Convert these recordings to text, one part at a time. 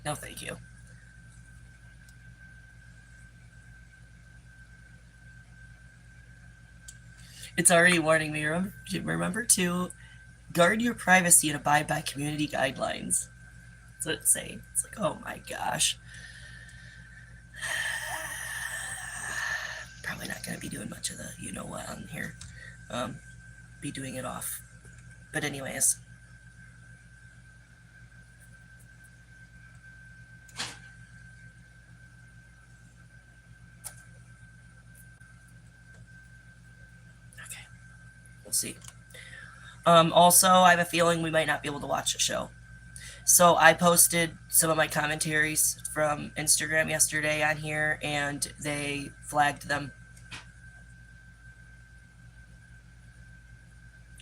No, thank you. It's already warning me. Remember to guard your privacy and abide by community guidelines. That's what it's saying. It's like, oh my gosh. Probably not going to be doing much of the you know what on here. Be doing it off. But anyways. Okay. We'll see. Also, I have a feeling we might not be able to watch the show. So I posted some of my commentaries from Instagram yesterday on here, and they flagged them.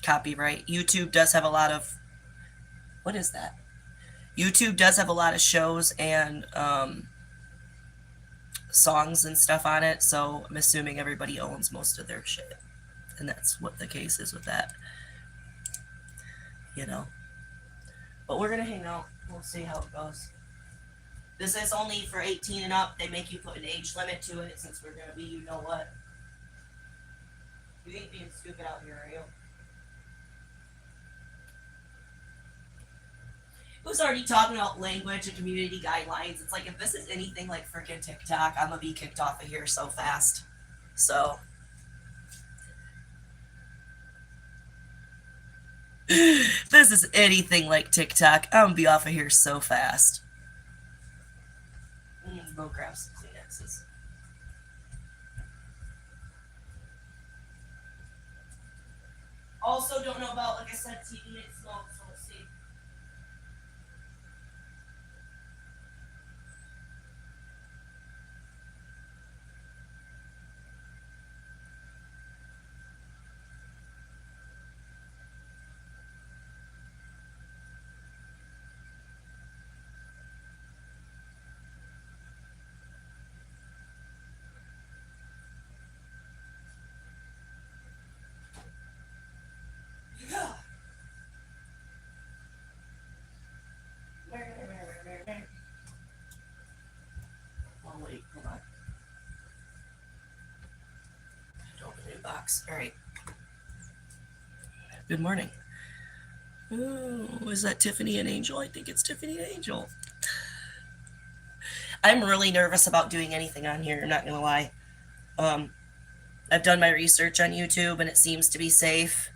Copyright. YouTube does have a lot of... What is that? YouTube does have a lot of shows and songs and stuff on it, so I'm assuming everybody owns most of their shit. And that's what the case is with that. You know. But we're gonna hang out. We'll see how it goes. This is only for 18 and up. They make you put an age limit to it since we're gonna be you know what. You ain't being stupid out here, are you? Who's already talking about language and community guidelines? It's like if this is anything like freaking TikTok, I'm gonna be kicked off of here so fast. So this is anything like TikTok, I'm gonna be off of here so fast. Go grab some Kleenexes. Also, don't know about, like I said, TV and smoke, so let's see. Oh, wait, hold on. Open a new box. All right. Good morning. Oh, is that Tiffany and Angel? I think it's Tiffany and Angel. I'm really nervous about doing anything on here, I'm not gonna lie. I've done my research on YouTube and it seems to be safe.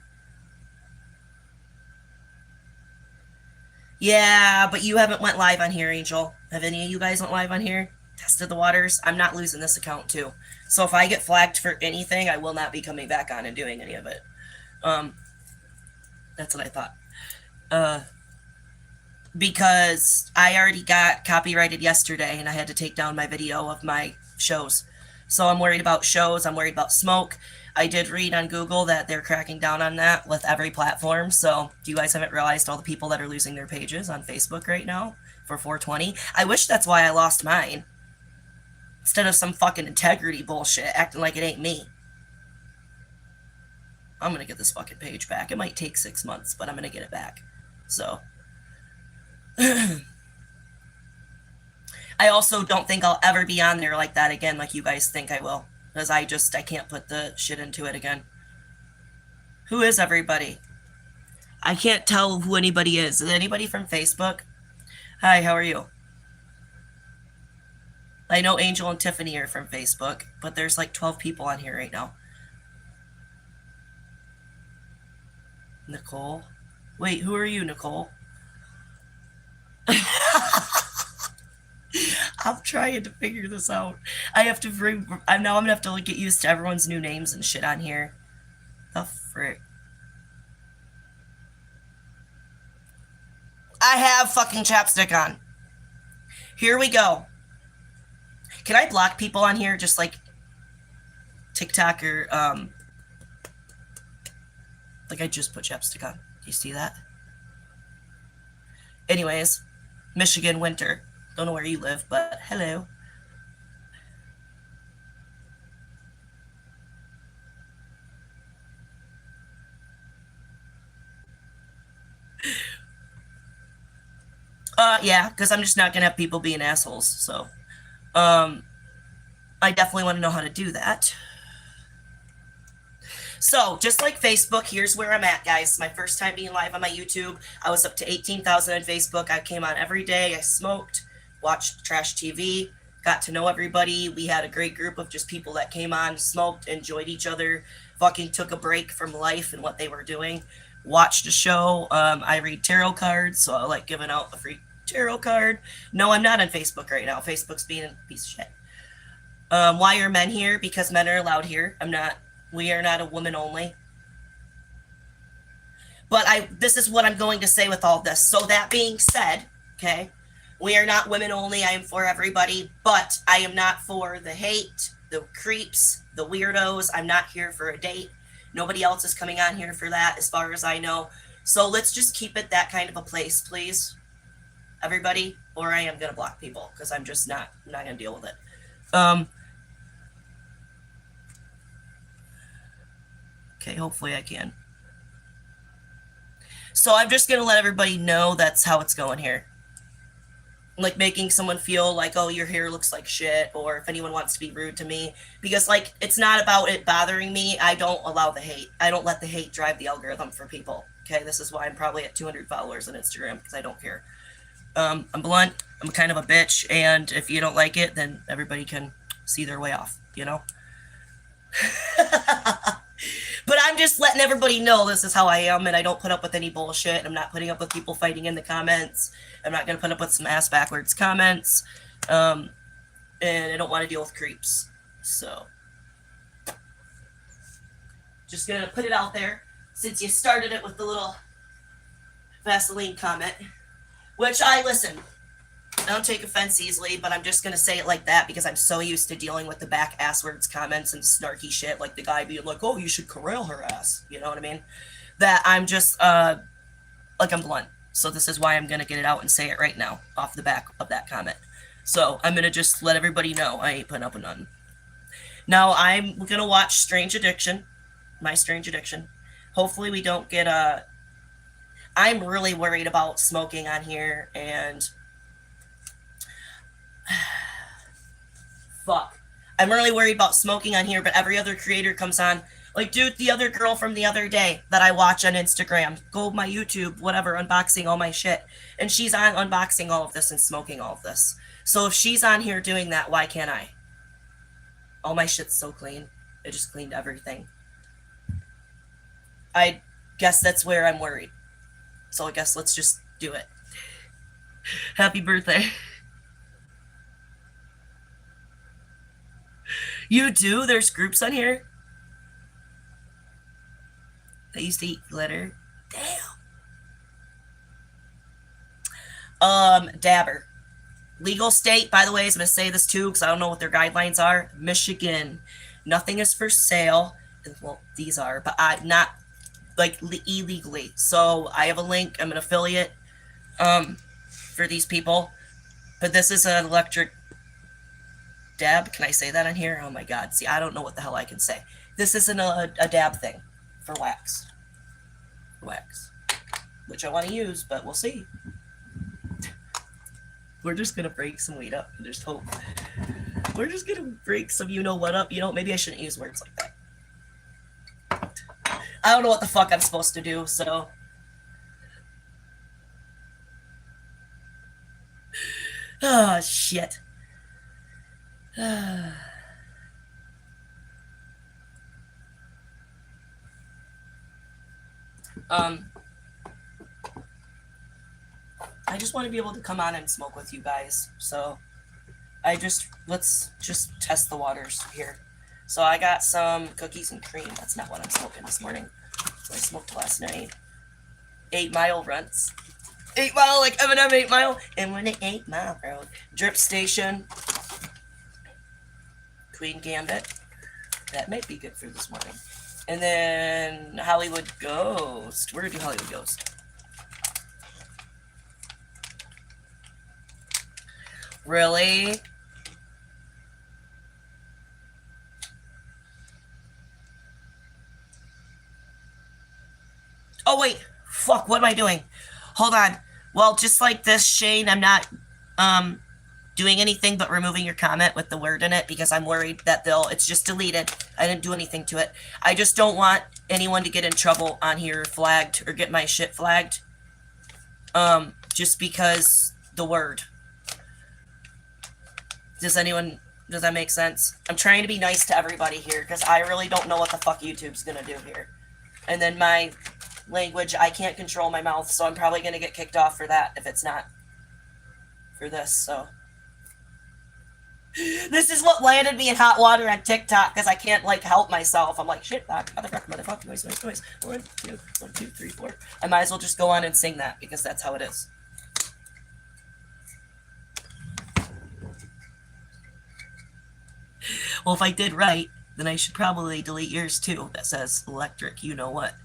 Yeah, but you haven't went live on here, Angel. Have any of you guys went live on here? Tested the waters? I'm not losing this account too. So if I get flagged for anything, I will not be coming back on and doing any of it. That's what I thought. Because I already got copyrighted yesterday and I had to take down my video of my shows. So I'm worried about shows. I'm worried about smoke. I did read on Google that they're cracking down on that with every platform. So you guys haven't realized all the people that are losing their pages on Facebook right now for 420. I wish that's why I lost mine. Instead of some fucking integrity bullshit acting like it ain't me. I'm going to get this fucking page back. It might take 6 months, but I'm going to get it back. So... I also don't think I'll ever be on there like that again, like you guys think I will. Because I can't put the shit into it again. Who is everybody? I can't tell who anybody is. Is anybody from Facebook? Hi, how are you? I know Angel and Tiffany are from Facebook, but there's like 12 people on here right now. Nicole? Wait, who are you, Nicole? I'm trying to figure this out. I have to bring. I'm gonna have to get used to everyone's new names and shit on here. The frick. I have fucking chapstick on. Here we go. Can I block people on here just like TikTok or like I just put chapstick on. Do you see that? Anyways, Michigan winter. Don't know where you live, but hello. Yeah, because I'm just not gonna have people being assholes. So, um, I definitely want to know how to do that. So, just like Facebook, here's where I'm at, guys. My first time being live on my YouTube, I was up to 18,000 on Facebook. I came on every day. I smoked, watched trash TV, got to know everybody. We had a great group of just people that came on, smoked, enjoyed each other, fucking took a break from life and what they were doing, watched a show. I read tarot cards, so I like giving out a free tarot card. No, I'm not on Facebook right now. Facebook's being a piece of shit. Why are men here? Because men are allowed here. I'm not. We are not a woman only. But this is what I'm going to say with all this. So that being said, okay, we are not women only. I am for everybody, but I am not for the hate, the creeps, the weirdos. I'm not here for a date. Nobody else is coming on here for that, as far as I know. So let's just keep it that kind of a place, please, everybody. Or I am gonna block people because I'm just not. I'm not gonna deal with it. Okay, hopefully I can. So I'm just going to let everybody know that's how it's going here. Like making someone feel like, oh, your hair looks like shit, or if anyone wants to be rude to me. Because, like, it's not about it bothering me. I don't allow the hate. I don't let the hate drive the algorithm for people. Okay, this is why I'm probably at 200 followers on Instagram, because I don't care. I'm blunt. I'm kind of a bitch, and if you don't like it, then everybody can see their way off, you know? But I'm just letting everybody know this is how I am, and I don't put up with any bullshit. I'm not putting up with people fighting in the comments. I'm not going to put up with some ass backwards comments. And I don't want to deal with creeps. So, just going to put it out there, since you started it with the little Vaseline comment, which I don't take offense easily, but I'm just going to say it like that because I'm so used to dealing with the back ass words comments and snarky shit, like the guy being like, oh, you should corral her ass. You know what I mean? That I'm just, like, I'm blunt. So this is why I'm going to get it out and say it right now off the back of that comment. So I'm going to just let everybody know I ain't putting up with none. Now I'm going to watch Strange Addiction, My Strange Addiction. Hopefully we don't get, I'm really worried about smoking on here and fuck. I'm really worried about smoking on here, but every other creator comes on. Like, dude, the other girl from the other day that I watch on Instagram, go my YouTube, whatever, unboxing all my shit. And she's on unboxing all of this and smoking all of this. So if she's on here doing that, why can't I? All my shit's so clean. I just cleaned everything. I guess that's where I'm worried. So I guess let's just do it. Happy birthday. You do? There's groups on here? They used to eat glitter? Damn. Dabber. Legal state, by the way, I'm going to say this too because I don't know what their guidelines are. Michigan. Nothing is for sale. Well, these are, but not like illegally. So I have a link. I'm an affiliate for these people. But this is an electric dab. Can I say that on here? Oh my god. See, I don't know what the hell I can say. This isn't a dab thing for wax. Wax. Which I want to use, but we'll see. We're just going to break some weed up and just hope. We're just going to break some you know what up. You know, maybe I shouldn't use words like that. I don't know what the fuck I'm supposed to do, so. Oh, shit. I just want to be able to come on and smoke with you guys. So let's just test the waters here. So I got some cookies and cream. That's not what I'm smoking this morning. So I smoked last night. 8 Mile runs. 8 Mile, like Eminem 8 Mile. And when it 8 Mile road. Drip Station. Queen Gambit. That might be good for this morning. And then Hollywood Ghost. Where did Hollywood Ghost? Really? Oh, wait. Fuck, what am I doing? Hold on. Well, just like this, Shane, I'm not doing anything but removing your comment with the word in it because I'm worried that it's just deleted. I didn't do anything to it. I just don't want anyone to get in trouble on here, flagged, or get my shit flagged. Just because the word. Does that make sense? I'm trying to be nice to everybody here because I really don't know what the fuck YouTube's gonna do here. And then my language, I can't control my mouth, so I'm probably gonna get kicked off for that if it's not for this, so. This is what landed me in hot water on TikTok because I can't, like, help myself. I'm like, shit, motherfucker, noise. 1, 2, 3, 4. I might as well just go on and sing that because that's how it is. Well, if I did right, then I should probably delete yours too. That says electric, you know what?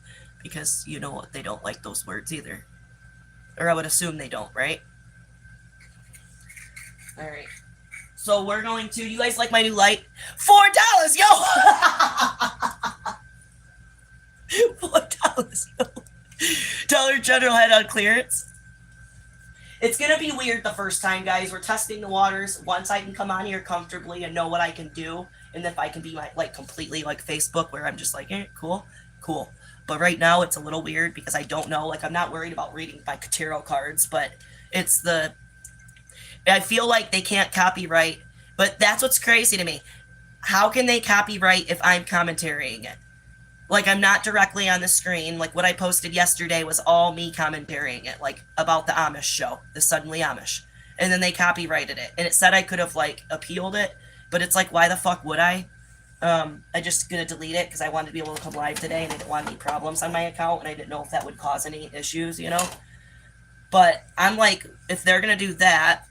Because you know what? They don't like those words either. Or I would assume they don't, right? Alright. So we're going to, you guys like my new light? $4, yo! $4, yo. Dollar General had on clearance. It's going to be weird the first time, guys. We're testing the waters. Once I can come on here comfortably and know what I can do, and if I can be completely like Facebook where I'm just like, cool. But right now it's a little weird because I don't know. Like, I'm not worried about reading my tarot cards, but I feel like they can't copyright, but that's what's crazy to me. How can they copyright if I'm commentarying it? Like, I'm not directly on the screen. Like, what I posted yesterday was all me commentarying it, like, about the Amish show, the Suddenly Amish. And then they copyrighted it. And it said I could have, like, appealed it, but it's like, why the fuck would I? I just gonna delete it because I wanted to be able to come live today and I didn't want any problems on my account and I didn't know if that would cause any issues, you know? But I'm like, if they're gonna do that,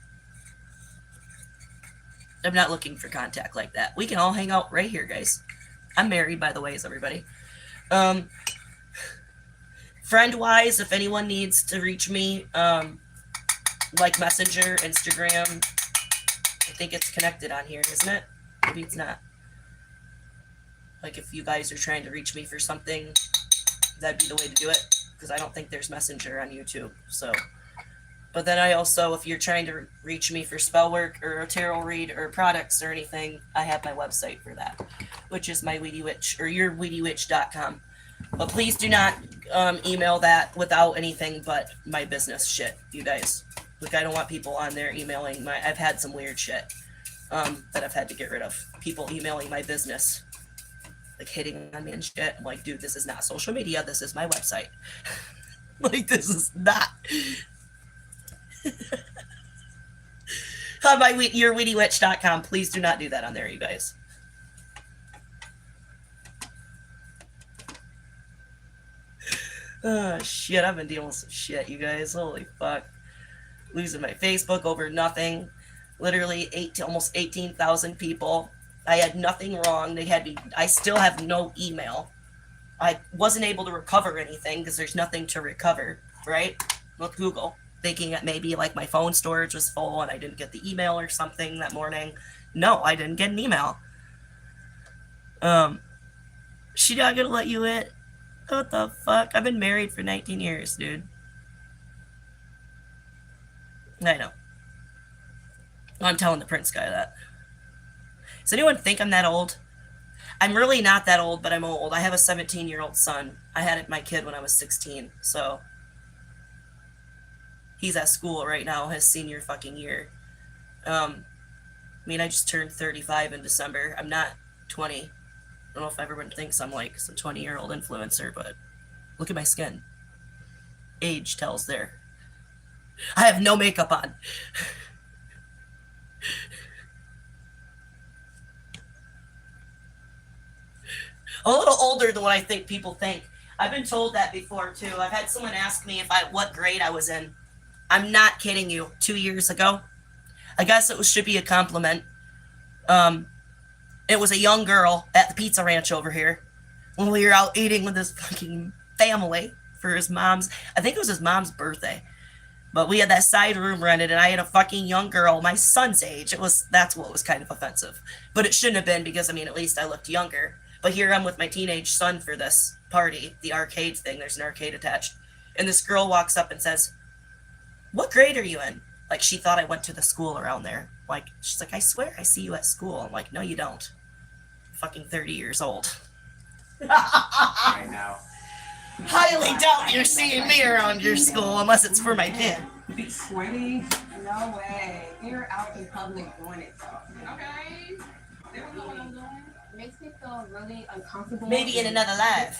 I'm not looking for contact like that. We can all hang out right here, guys. I'm married, by the way, is everybody. Friend-wise, if anyone needs to reach me, like Messenger, Instagram, I think it's connected on here, isn't it? Maybe it's not. Like, if you guys are trying to reach me for something, that'd be the way to do it, because I don't think there's Messenger on YouTube, so. But then I also, if you're trying to reach me for spell work or a tarot read or products or anything, I have my website for that, which is my Weedy Witch, or yourweedywitch.com. But please do not email that without anything but my business shit, you guys. Like, I don't want people on there emailing I've had some weird shit that I've had to get rid of. People emailing my business, like hitting on me and shit. I'm like, dude, this is not social media. This is my website. Like, this is not. On yourweedywitch.com. Please do not do that on there, you guys. Oh, shit. I've been dealing with some shit, you guys. Holy fuck. Losing my Facebook over nothing. Literally almost 18,000 people. I had nothing wrong. I still have no email. I wasn't able to recover anything because there's nothing to recover, right? With Google. Thinking that maybe like my phone storage was full and I didn't get the email or something that morning. No, I didn't get an email. She not gonna let you in? What the fuck? I've been married for 19 years, dude. I know. I'm telling the Prince guy that. Does anyone think I'm that old? I'm really not that old, but I'm old. I have a 17-year-old son. I had my kid when I was 16, so. He's at school right now, his senior fucking year. I just turned 35 in December. I'm not 20. I don't know if everyone thinks I'm like some 20-year-old influencer, but look at my skin. Age tells there. I have no makeup on. A little older than what I think people think. I've been told that before, too. I've had someone ask me what grade I was in. I'm not kidding you. 2 years ago, I guess should be a compliment. It was a young girl at the pizza ranch over here when we were out eating with his fucking family for his mom's. I think it was his mom's birthday, but we had that side room rented, and I had a fucking young girl, my son's age. That's what was kind of offensive, but it shouldn't have been because at least I looked younger. But here I'm with my teenage son for this party, the arcade thing. There's an arcade attached, and this girl walks up and says, what grade are you in? Like, she thought I went to the school around there. Like, she's like, I swear I see you at school. I'm like, no, you don't. I'm fucking 30 years old. I know. Highly doubt you're seeing me around your school unless it's for my kid. 20? No way. You're out in public doing it though. Okay. They don't know what I'm doing. It makes me feel really uncomfortable. Maybe in another life.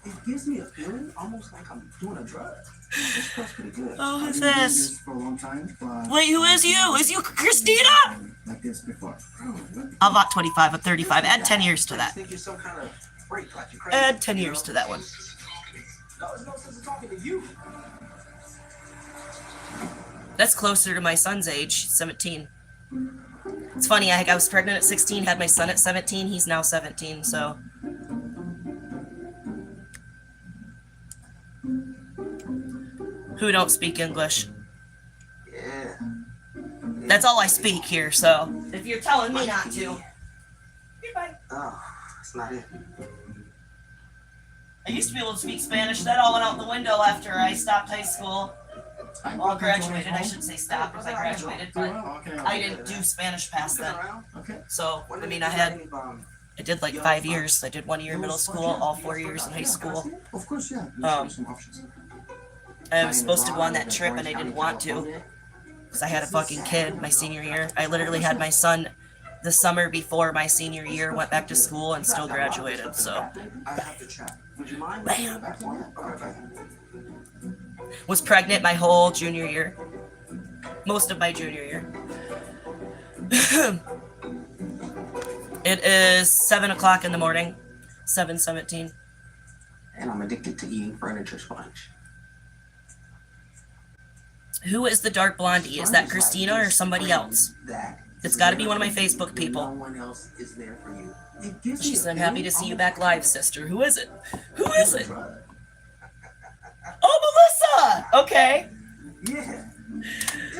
It gives me a feeling almost like I'm doing a drug. This feels pretty good. Oh, who's I've been doing this? For a long time, but Wait, who is you? Is you Christina? like this before. I'm not 25, I'm 35. Add 10 years to that. I think you're some kind of freak, like you're crazy. Add 10 years to that one. No, there's no sense of talking to you. That's closer to my son's age, 17. It's funny, I was pregnant at 16, had my son at 17. He's now 17, so... Who don't speak English? Yeah. That's all I speak here, so... If you're telling me not to... You're fine. Oh, that's not it. I used to be able to speak Spanish. That all went out the window after I stopped high school. Well, graduated. I shouldn't say stopped because I graduated, but I didn't do Spanish past then. So, I mean, I did like 5 years. I did 1 year in middle school, all 4 years in high school. Of course, yeah. I was supposed to go on that trip and I didn't want to because I had a fucking kid my senior year. I literally had my son the summer before my senior year, went back to school and still graduated, so. I have to check. Would you mind? Bam! Was pregnant my whole junior year. Most of my junior year. It is 7 o'clock in the morning. 7:17. And I'm addicted to eating furniture sponge. Who is the dark blondie? Is that Christina or somebody else? It's got to be one of my Facebook people. No one else is there for you. She said, I'm happy to see you back live, sister. Who is it? Who is it? Oh, Melissa! Okay. Yeah.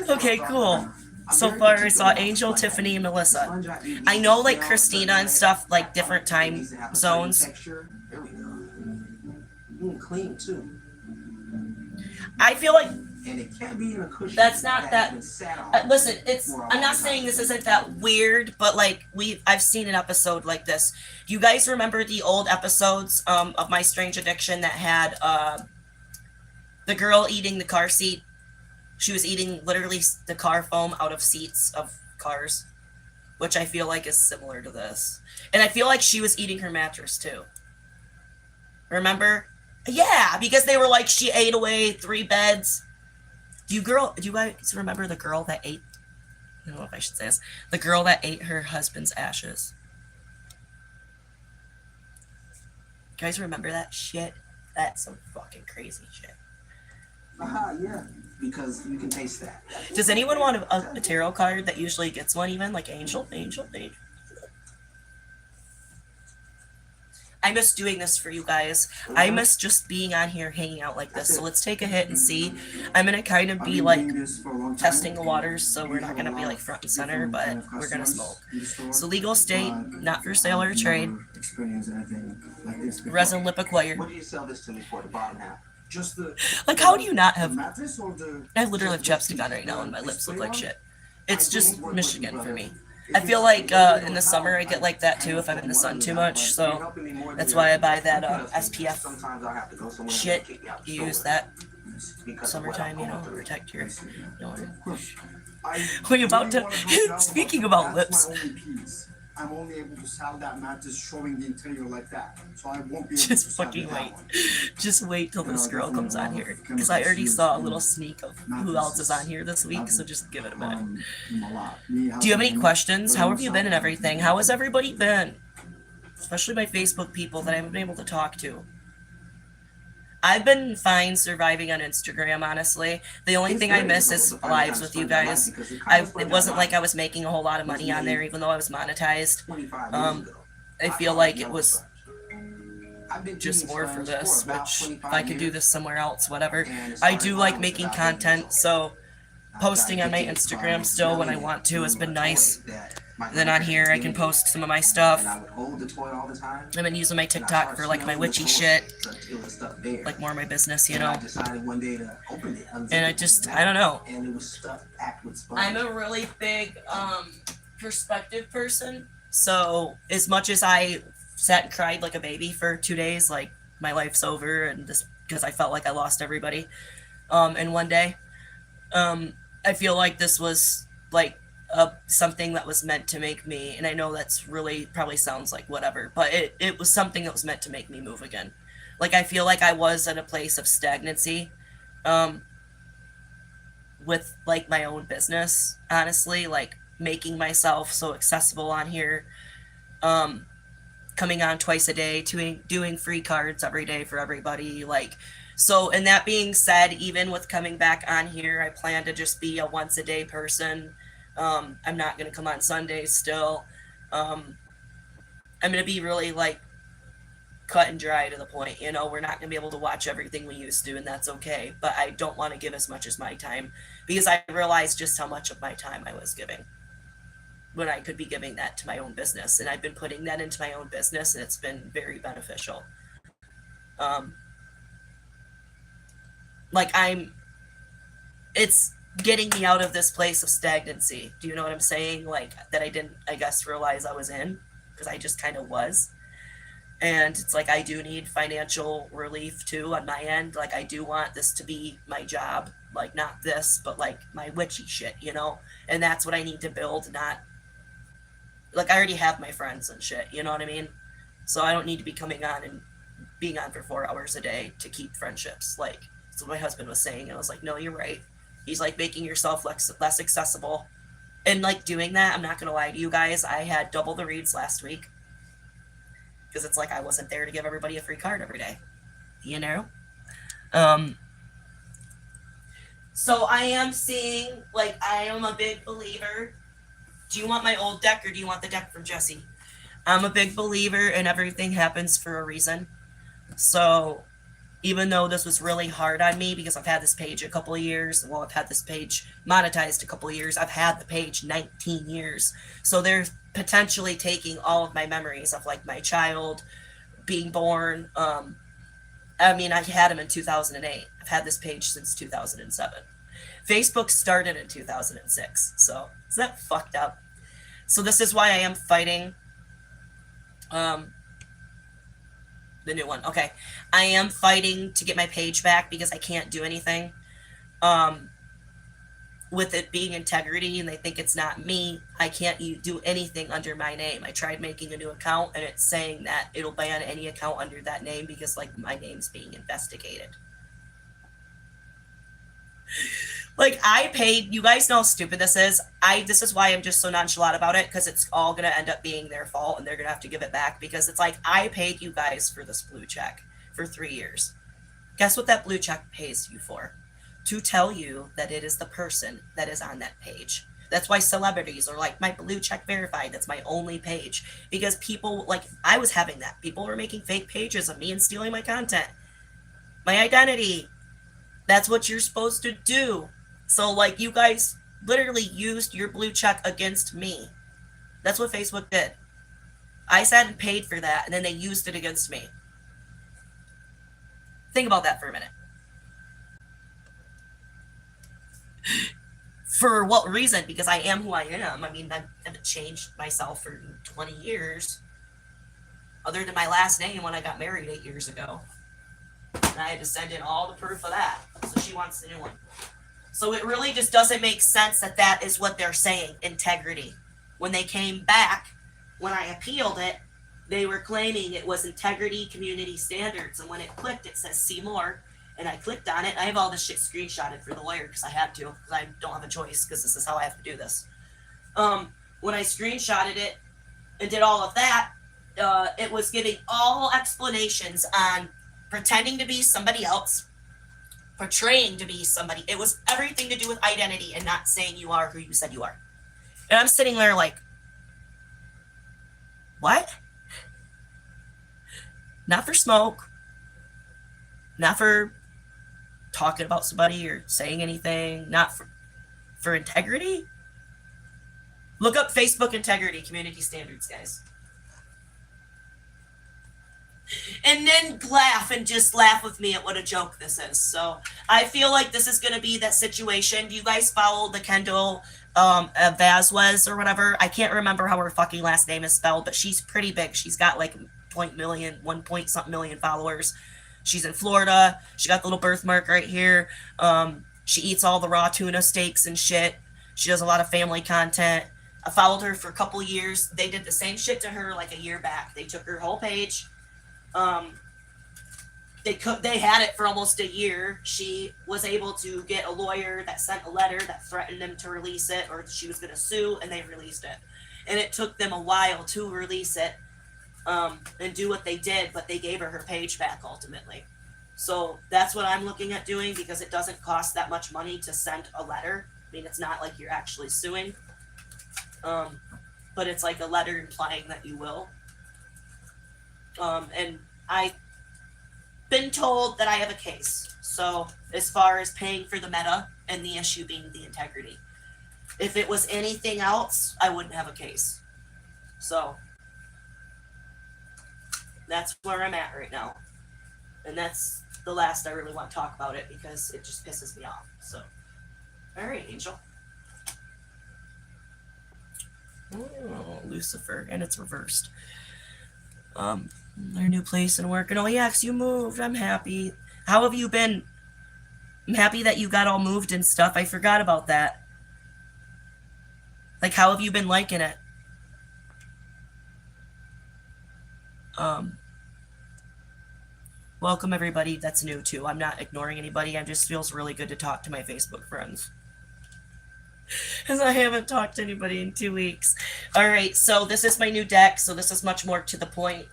Okay, cool. So far, I saw Angel, Tiffany, and Melissa. I know, like, Christina and stuff, like, different time zones. There we go. Clean, too. I feel like And it can't be in a cushion. that's not that... listen, I'm not saying this isn't that weird, but, like, I've seen an episode like this. Do you guys remember the old episodes of My Strange Addiction that had the girl eating the car seat? She was eating literally the car foam out of seats of cars, which I feel like is similar to this. And I feel like she was eating her mattress too. Remember? Yeah, because they were like, she ate away 3 beds. Do you guys remember the girl that ate, I don't know if I should say this, the girl that ate her husband's ashes? You guys remember that shit? That's some fucking crazy shit. Yeah. Because you can taste that. Does anyone want a tarot card that usually gets one even? Like Angel? I miss doing this for you guys. I miss just being on here hanging out like this. So let's take a hit and see. I'm going to kind of be like testing the waters. So we're not going to be like front and center, but we're going to smoke. So legal state, not for sale or trade. Resin lip acquired. What do you sell this to me for, the bottom half? Just the, like, how do you not have... mattress or the... I literally have chapstick on right now and my lips look like shit. It's just Michigan for me. I feel like in the summer I get like that too if I'm in the sun too much, so that's why I buy that SPF shit. You use that summertime, you know, to protect your... What are you about to... Speaking about lips... I'm only able to sell that mattress showing the interior like that. So I won't be able Just to sell fucking it wait. that way. Just wait till this girl comes on here. Because I already saw a little sneak of who else is on here this week, so just give it a minute. Do you have any questions? How have you been and everything? How has everybody been? Especially my Facebook people that I haven't been able to talk to. I've been fine surviving on Instagram, honestly. The only thing I miss is lives with you guys. It wasn't like I was making a whole lot of money on there, even though I was monetized. I feel like it was just more for this, which if I could do this somewhere else, whatever. I do like making content, so posting on my Instagram still when I want to has been nice. Then on here I can post some of my stuff. And I would hold the toy all the time. I've been using my TikTok for like my witchy shit, like more of my business, you know. I decided one day to open it. And I don't know. And it was stuffed packed with sponge. I'm a really big perspective person. So as much as I sat and cried like a baby for 2 days, like my life's over, and this because I felt like I lost everybody in one day. I feel like this was like something that was meant to make me, and I know that's really probably sounds like whatever, but it was something that was meant to make me move again. Like I feel like I was in a place of stagnancy with like my own business, honestly, like making myself so accessible on here, coming on twice a day, doing free cards every day for everybody, like. So, and that being said, even with coming back on here, I plan to just be a once a day person. I'm not going to come on Sundays still. I'm going to be really like cut and dry to the point, you know, we're not going to be able to watch everything we used to, and that's okay. But I don't want to give as much as my time, because I realized just how much of my time I was giving when I could be giving that to my own business. And I've been putting that into my own business, and it's been very beneficial. Like it's getting me out of this place of stagnancy. Do you know what I'm saying? Like that I didn't, I guess, realize I was in, because I just kind of was. And it's like, I do need financial relief too on my end. Like I do want this to be my job, like not this, but like my witchy shit, you know? And that's what I need to build, not like I already have my friends and shit, you know what I mean? So I don't need to be coming on and being on for 4 hours a day to keep friendships. Like, that's what my husband was saying. And I was like, no, you're right. He's like making yourself less accessible. And like doing that, I'm not going to lie to you guys, I had double the reads last week. Because it's like I wasn't there to give everybody a free card every day. You know? So I am seeing, like, I am a big believer. Do you want my old deck, or do you want the deck from Jesse? I'm a big believer in everything happens for a reason. So even though this was really hard on me, because I've had this page a couple of years, well, I've had this page monetized a couple of years, I've had the page 19 years. So they're potentially taking all of my memories of like my child being born. I mean, I had him in 2008. I've had this page since 2007. Facebook started in 2006. So is that fucked up? So this is why I am fighting the new one. Okay. I am fighting to get my page back, because I can't do anything with it being integrity, and they think it's not me. I can't do anything under my name. I tried making a new account, and it's saying that it'll ban any account under that name, because like my name's being investigated. Like I paid, you guys know how stupid this is. This is why I'm just so nonchalant about it, because it's all going to end up being their fault, and they're going to have to give it back, because it's like, I paid you guys for this blue check for 3 years. Guess what that blue check pays you for? To tell you that it is the person that is on that page. That's why celebrities are like, my blue check verified, that's my only page. Because people, like, I was having that. People were making fake pages of me and stealing my content. My identity. That's what you're supposed to do. So, like, you guys literally used your blue check against me. That's what Facebook did. I sat and paid for that, and then they used it against me. Think about that for a minute. For what reason? Because I am who I am. I mean, I haven't changed myself for 20 years. Other than my last name when I got married 8 years ago. And I had to send in all the proof of that. So she wants the new one. So it really just doesn't make sense that that is what they're saying, integrity. When they came back, when I appealed it, they were claiming it was integrity community standards. And when it clicked, it says see more. And I clicked on it. I have all this shit screenshotted for the lawyer because I had to, because I don't have a choice, because this is how I have to do this. When I screenshotted it and did all of that, it was giving all explanations on pretending to be somebody else, portraying to be somebody. It was everything to do with identity and not saying you are who you said you are. And I'm sitting there like, what? Not for smoke. Not for talking about somebody or saying anything. Not for integrity. Look up Facebook integrity, community standards, guys. And then laugh and just laugh with me at what a joke this is. So I feel like this is going to be that situation. Do you guys follow the Kendall Vazquez or whatever? I can't remember how her fucking last name is spelled, but she's pretty big. She's got like 1 point something million followers. She's in Florida. She got the little birthmark right here. She eats all the raw tuna steaks and shit. She does a lot of family content. I followed her for a couple years. They did the same shit to her like a year back. They took her whole page. They had it for almost a year. She was able to get a lawyer that sent a letter that threatened them to release it, or she was going to sue, and they released it. And it took them a while to release it and do what they did, but they gave her her page back ultimately. So that's what I'm looking at doing, because it doesn't cost that much money to send a letter. I mean, it's not like you're actually suing, but it's like a letter implying that you will. And I've been told that I have a case. So as far as paying for the meta and the issue being the integrity, if it was anything else, I wouldn't have a case. So that's where I'm at right now. And that's the last I really want to talk about it, because it just pisses me off. So, all right, Angel. Oh, Lucifer, and it's reversed. Their new place and work. And oh yeah, 'cause you moved. I'm happy. How have you been? I'm happy that you got all moved and stuff. I forgot about that. Like, how have you been liking it? Welcome everybody that's new too. I'm not ignoring anybody. It just feels really good to talk to my Facebook friends, because I haven't talked to anybody in 2 weeks. All right, so this is my new deck. So this is much more to the point.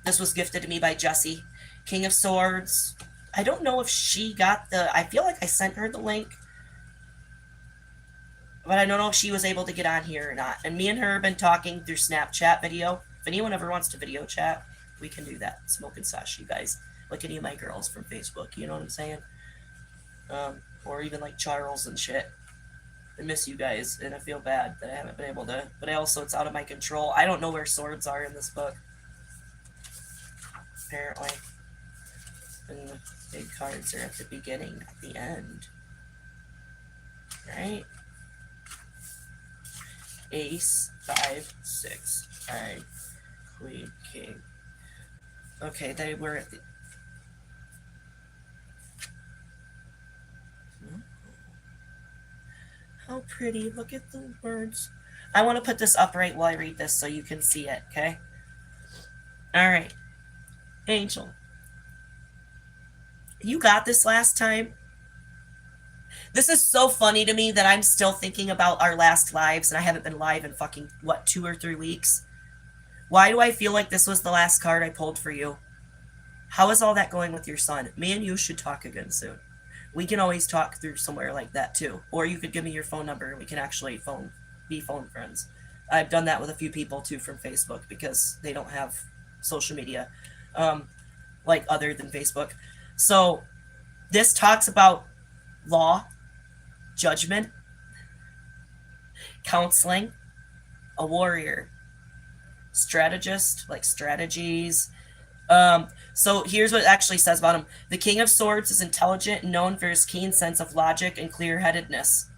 This was gifted to me by Jessie. King of Swords. I don't know if she got the... I feel like I sent her the link, but I don't know if she was able to get on here or not. And me and her have been talking through Snapchat video. If anyone ever wants to video chat, we can do that. Smoke and sesh, you guys. Like any of my girls from Facebook, you know what I'm saying? Or even like Charles and shit. I miss you guys, and I feel bad that I haven't been able to. But it's out of my control. I don't know where swords are in this book, apparently. And the big cards are at the beginning, at the end. Right? Ace, 5, 6. Alright. Queen, king. Okay, they were at the... How pretty. Look at the birds. I want to put this upright while I read this so you can see it, okay? Alright. Angel. You got this last time? This is so funny to me that I'm still thinking about our last lives, and I haven't been live in fucking, 2 or 3 weeks? Why do I feel like this was the last card I pulled for you? How is all that going with your son? Me and you should talk again soon. We can always talk through somewhere like that too. Or you could give me your phone number and we can actually be phone friends. I've done that with a few people too from Facebook, because they don't have social media like other than Facebook. So this talks about law, judgment, counseling, a warrior, strategist, like strategies. So here's what it actually says about him. The King of Swords is intelligent and known for his keen sense of logic and clear-headedness.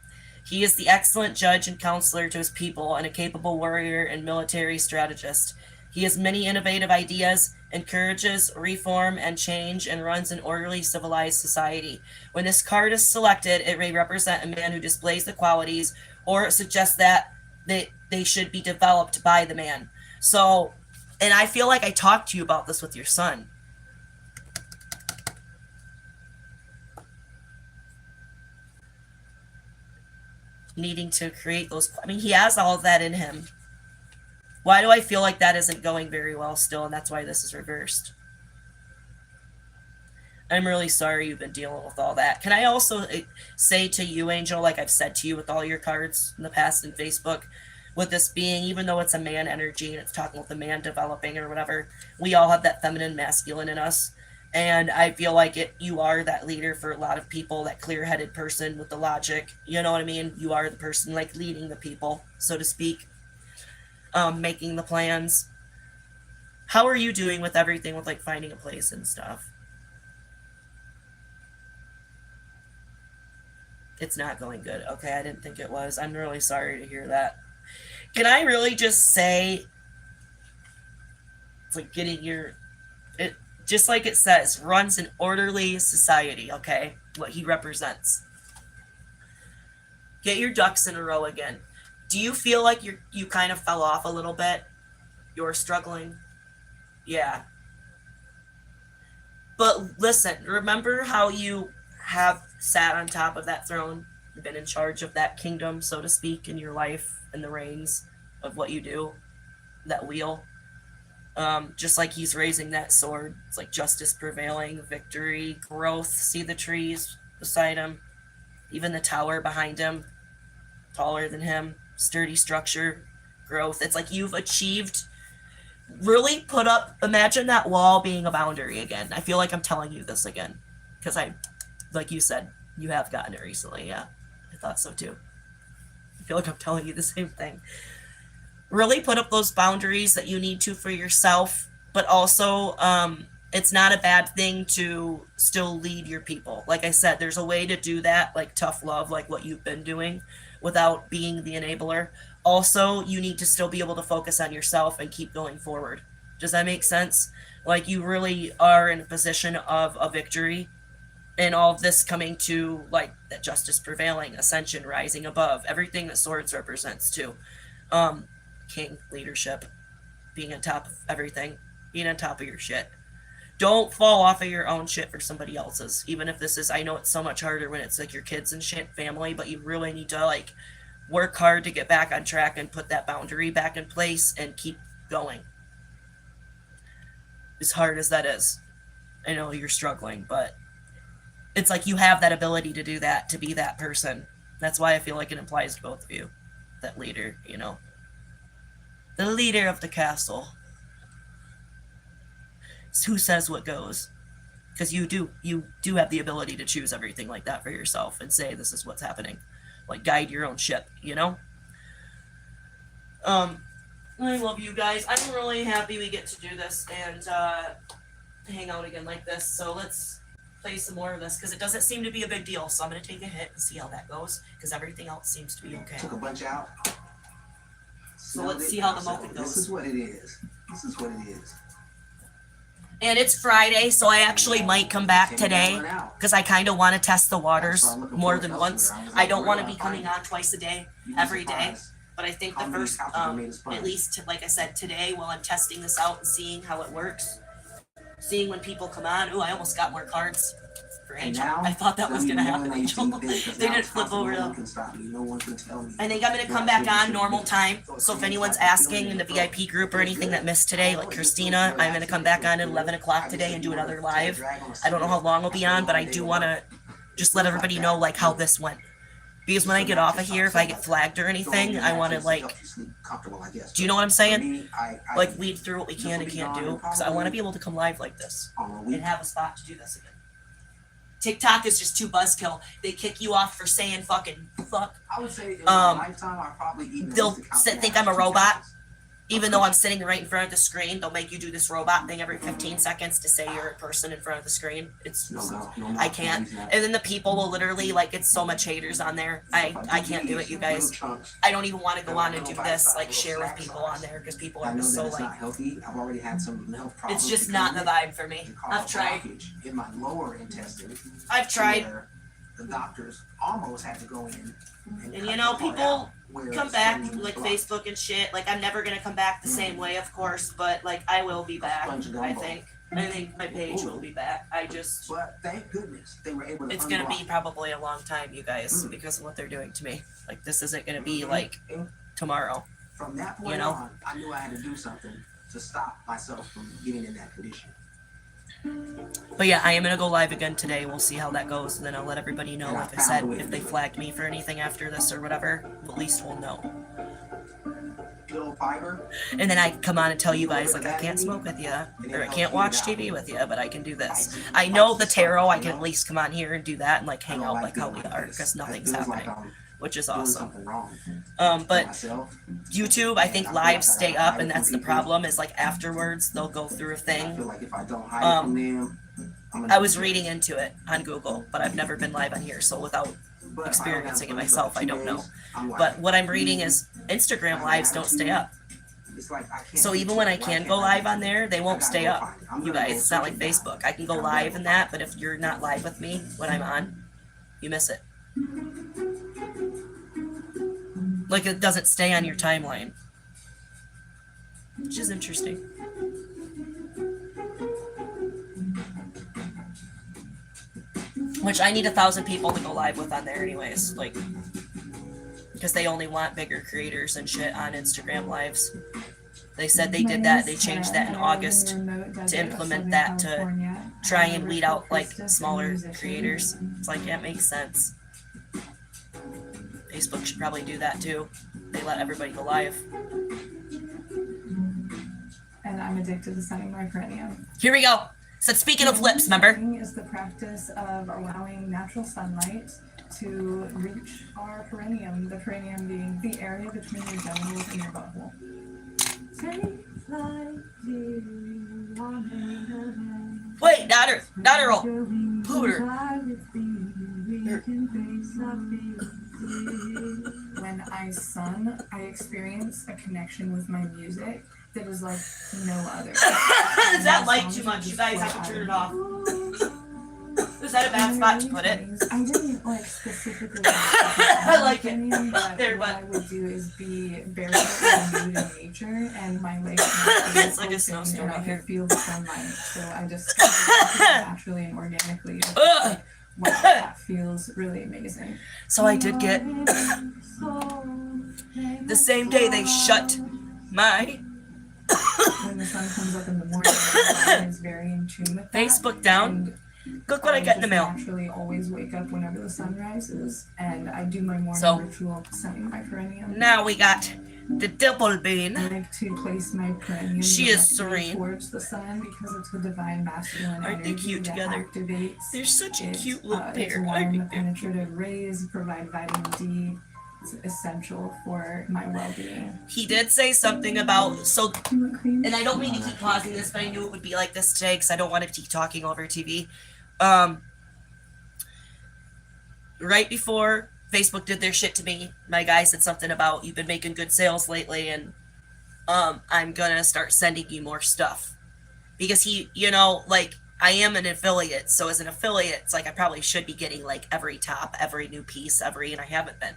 He is the excellent judge and counselor to his people, and a capable warrior and military strategist. He has many innovative ideas, encourages reform and change, and runs an orderly, civilized society. When this card is selected, it may represent a man who displays the qualities, or it suggests that they should be developed by the man. So, and I feel like I talked to you about this with your son. Needing to create those... I mean, he has all of that in him. Why do I feel like that isn't going very well still, and that's why this is reversed? I'm really sorry you've been dealing with all that. Can I also say to you, Angel, like I've said to you with all your cards in the past in Facebook, with this being, even though it's a man energy and it's talking with the man developing or whatever, we all have that feminine masculine in us. And I feel like you are that leader for a lot of people, that clear-headed person with the logic. You know what I mean? You are the person like leading the people, so to speak, making the plans. How are you doing with everything, with like finding a place and stuff? It's not going good. Okay, I didn't think it was. I'm really sorry to hear that. Can I really just say, it's like getting your, it just like it says, runs an orderly society, okay? What he represents. Get your ducks in a row again. Do you feel like you kind of fell off a little bit? You're struggling? Yeah. But listen, remember how you have sat on top of that throne, been in charge of that kingdom, so to speak, in your life, and the reins of what you do, that wheel. Just like he's raising that sword, it's like justice prevailing, victory, growth. See the trees beside him, even the tower behind him, taller than him, sturdy structure, growth. It's like you've achieved, really put up, imagine that wall being a boundary again. I feel like I'm telling you this again, because like you said, you have gotten it recently. Yeah, I thought so too. I feel like I'm telling you the same thing. Really put up those boundaries that you need to for yourself, but also it's not a bad thing to still lead your people. Like I said, there's a way to do that, like tough love, like what you've been doing, without being the enabler. Also, you need to still be able to focus on yourself and keep going forward. Does that make sense? Like you really are in a position of a victory, and all of this coming to like that justice prevailing, ascension, rising above, everything that swords represents too. King, leadership, being on top of everything, being on top of your shit. Don't fall off of your own shit for somebody else's. Even if this is, I know it's so much harder when it's like your kids and shit, family, but you really need to like work hard to get back on track and put that boundary back in place and keep going. As hard as that is. I know you're struggling, but it's like you have that ability to do that, to be that person. That's why I feel like it applies to both of you. That leader, you know. The leader of the castle. It's who says what goes. Because you do have the ability to choose everything like that for yourself and say this is what's happening. Like guide your own ship, you know? I love you guys. I'm really happy we get to do this and hang out again like this. So let's play some more of this because it doesn't seem to be a big deal. So I'm going to take a hit and see how that goes because everything else seems to be okay. Took a bunch out. So let's see how the moment goes. This is what it is. This is what it is. And it's Friday, so I actually might come back today because I kind of want to test the waters more than once. I don't want to be coming on twice a day, every day. But I think the first, at least, like I said, today, while I'm testing this out and seeing how it works, seeing when people come on. Ooh, I almost got more cards for Angel. I thought that was going to happen, Angel. They didn't flip over, though. I think I'm going to come back on normal time. So if anyone's asking in the VIP group or anything that missed today, like Christina, I'm going to come back on at 11 o'clock today and do another live. I don't know how long I'll be on, but I do want to just let everybody know, like, how this went. Because when I get off of here, if I get flagged or anything, I want to, like, do you know what I'm saying? Like, weed through what we can and can't do. Because I want to be able to come live like this and have a spot to do this again. TikTok is just too buzzkill. They kick you off for saying fucking fuck. I would say in my lifetime, I probably even they'll think I'm a robot. Even though I'm sitting right in front of the screen, they'll make you do this robot thing every 15 seconds to say you're a person in front of the screen. It's I can't. And then the people will literally, like, it's so much haters on there. I can't do it, you guys. I don't even want to go on and do this, like, share with people on there because people are just so, like, I've already had some health problems. it's just not the vibe for me. I've tried. In my lower intestine. I've tried. The doctors almost had to go in. And you know, people come back, like Facebook and shit. Like, I'm never gonna come back the same way, of course, but like I will be back. I think my page will be back. But thank goodness they were able to. It's gonna be probably a long time, you guys, because of what they're doing to me. Like, this isn't gonna be like tomorrow. From that point on, I knew I had to do something to stop myself from getting in that condition. But yeah, I am gonna go live again today. We'll see how that goes, and then I'll let everybody know. Like I said, if they flagged me for anything after this or whatever, at least we'll know. little fiber. And then I come on and tell you guys, like, I can't smoke with you, or I can't watch TV with you, but I can do this. I know the tarot, I can at least come on here and do that and, like, hang out like how we are, because nothing's happening, which is awesome. But YouTube, I think lives stay up, and that's the problem, is, like, afterwards, they'll go through a thing. I was reading into it on Google, but I've never been live on here, so without experiencing it myself, I don't know. But what I'm reading is Instagram lives don't stay up. So even when I can go live on there, they won't stay up, you guys. It's not like Facebook. I can go live in that, but if you're not live with me when I'm on, you miss it. Like, it doesn't stay on your timeline, which is interesting. Which I need 1,000 people to go live with on there anyways, like, because they only want bigger creators and shit on Instagram lives. They said they did that, they changed that in August to implement that to try and weed out, like, smaller creators. It's like, yeah, it makes sense. Facebook should probably do that too. They let everybody go live. And I'm addicted to sunning my perineum. Here we go. So speaking of lips, remember? Is the practice of allowing natural sunlight to reach our perineum, the perineum being the area between your genitals and your butthole. Wait, not her old pooter. When I sun, I experience a connection with my music that is like no other. Is that light too much? You guys have to turn it off. Is that a bad spot to put it? I didn't like specifically. I like it. But There, what I would do is be very mood in nature, and my legs. It's like a snowstorm and I out here. could feel the sunlight, so I just naturally and organically. Wow, that feels really amazing. So I did get the same day they shut my When the sun comes up in the morning, my is very in tune with that. Facebook down. Look what I got in the mail. I naturally always wake up whenever the sun rises, and I do my morning So, ritual sunning my perineum. Now we got the double bean. I like to place my perineum She is directly serene. towards the sun because it's the divine masculine Aren't they energy cute that together? activates. They're such a cute little Its pair. warm, penetrative rays provide vitamin D. It's essential for my well-being. He did say something about, so, You want cream? and I don't mean to keep pausing this, but I knew it would be like this today because I don't want to keep talking over TV. Right before Facebook did their shit to me, my guy said something about, you've been making good sales lately, and I'm gonna start sending you more stuff. Because he, you know, like, I am an affiliate, so as an affiliate, it's like I probably should be getting like every top, every new piece, and I haven't been.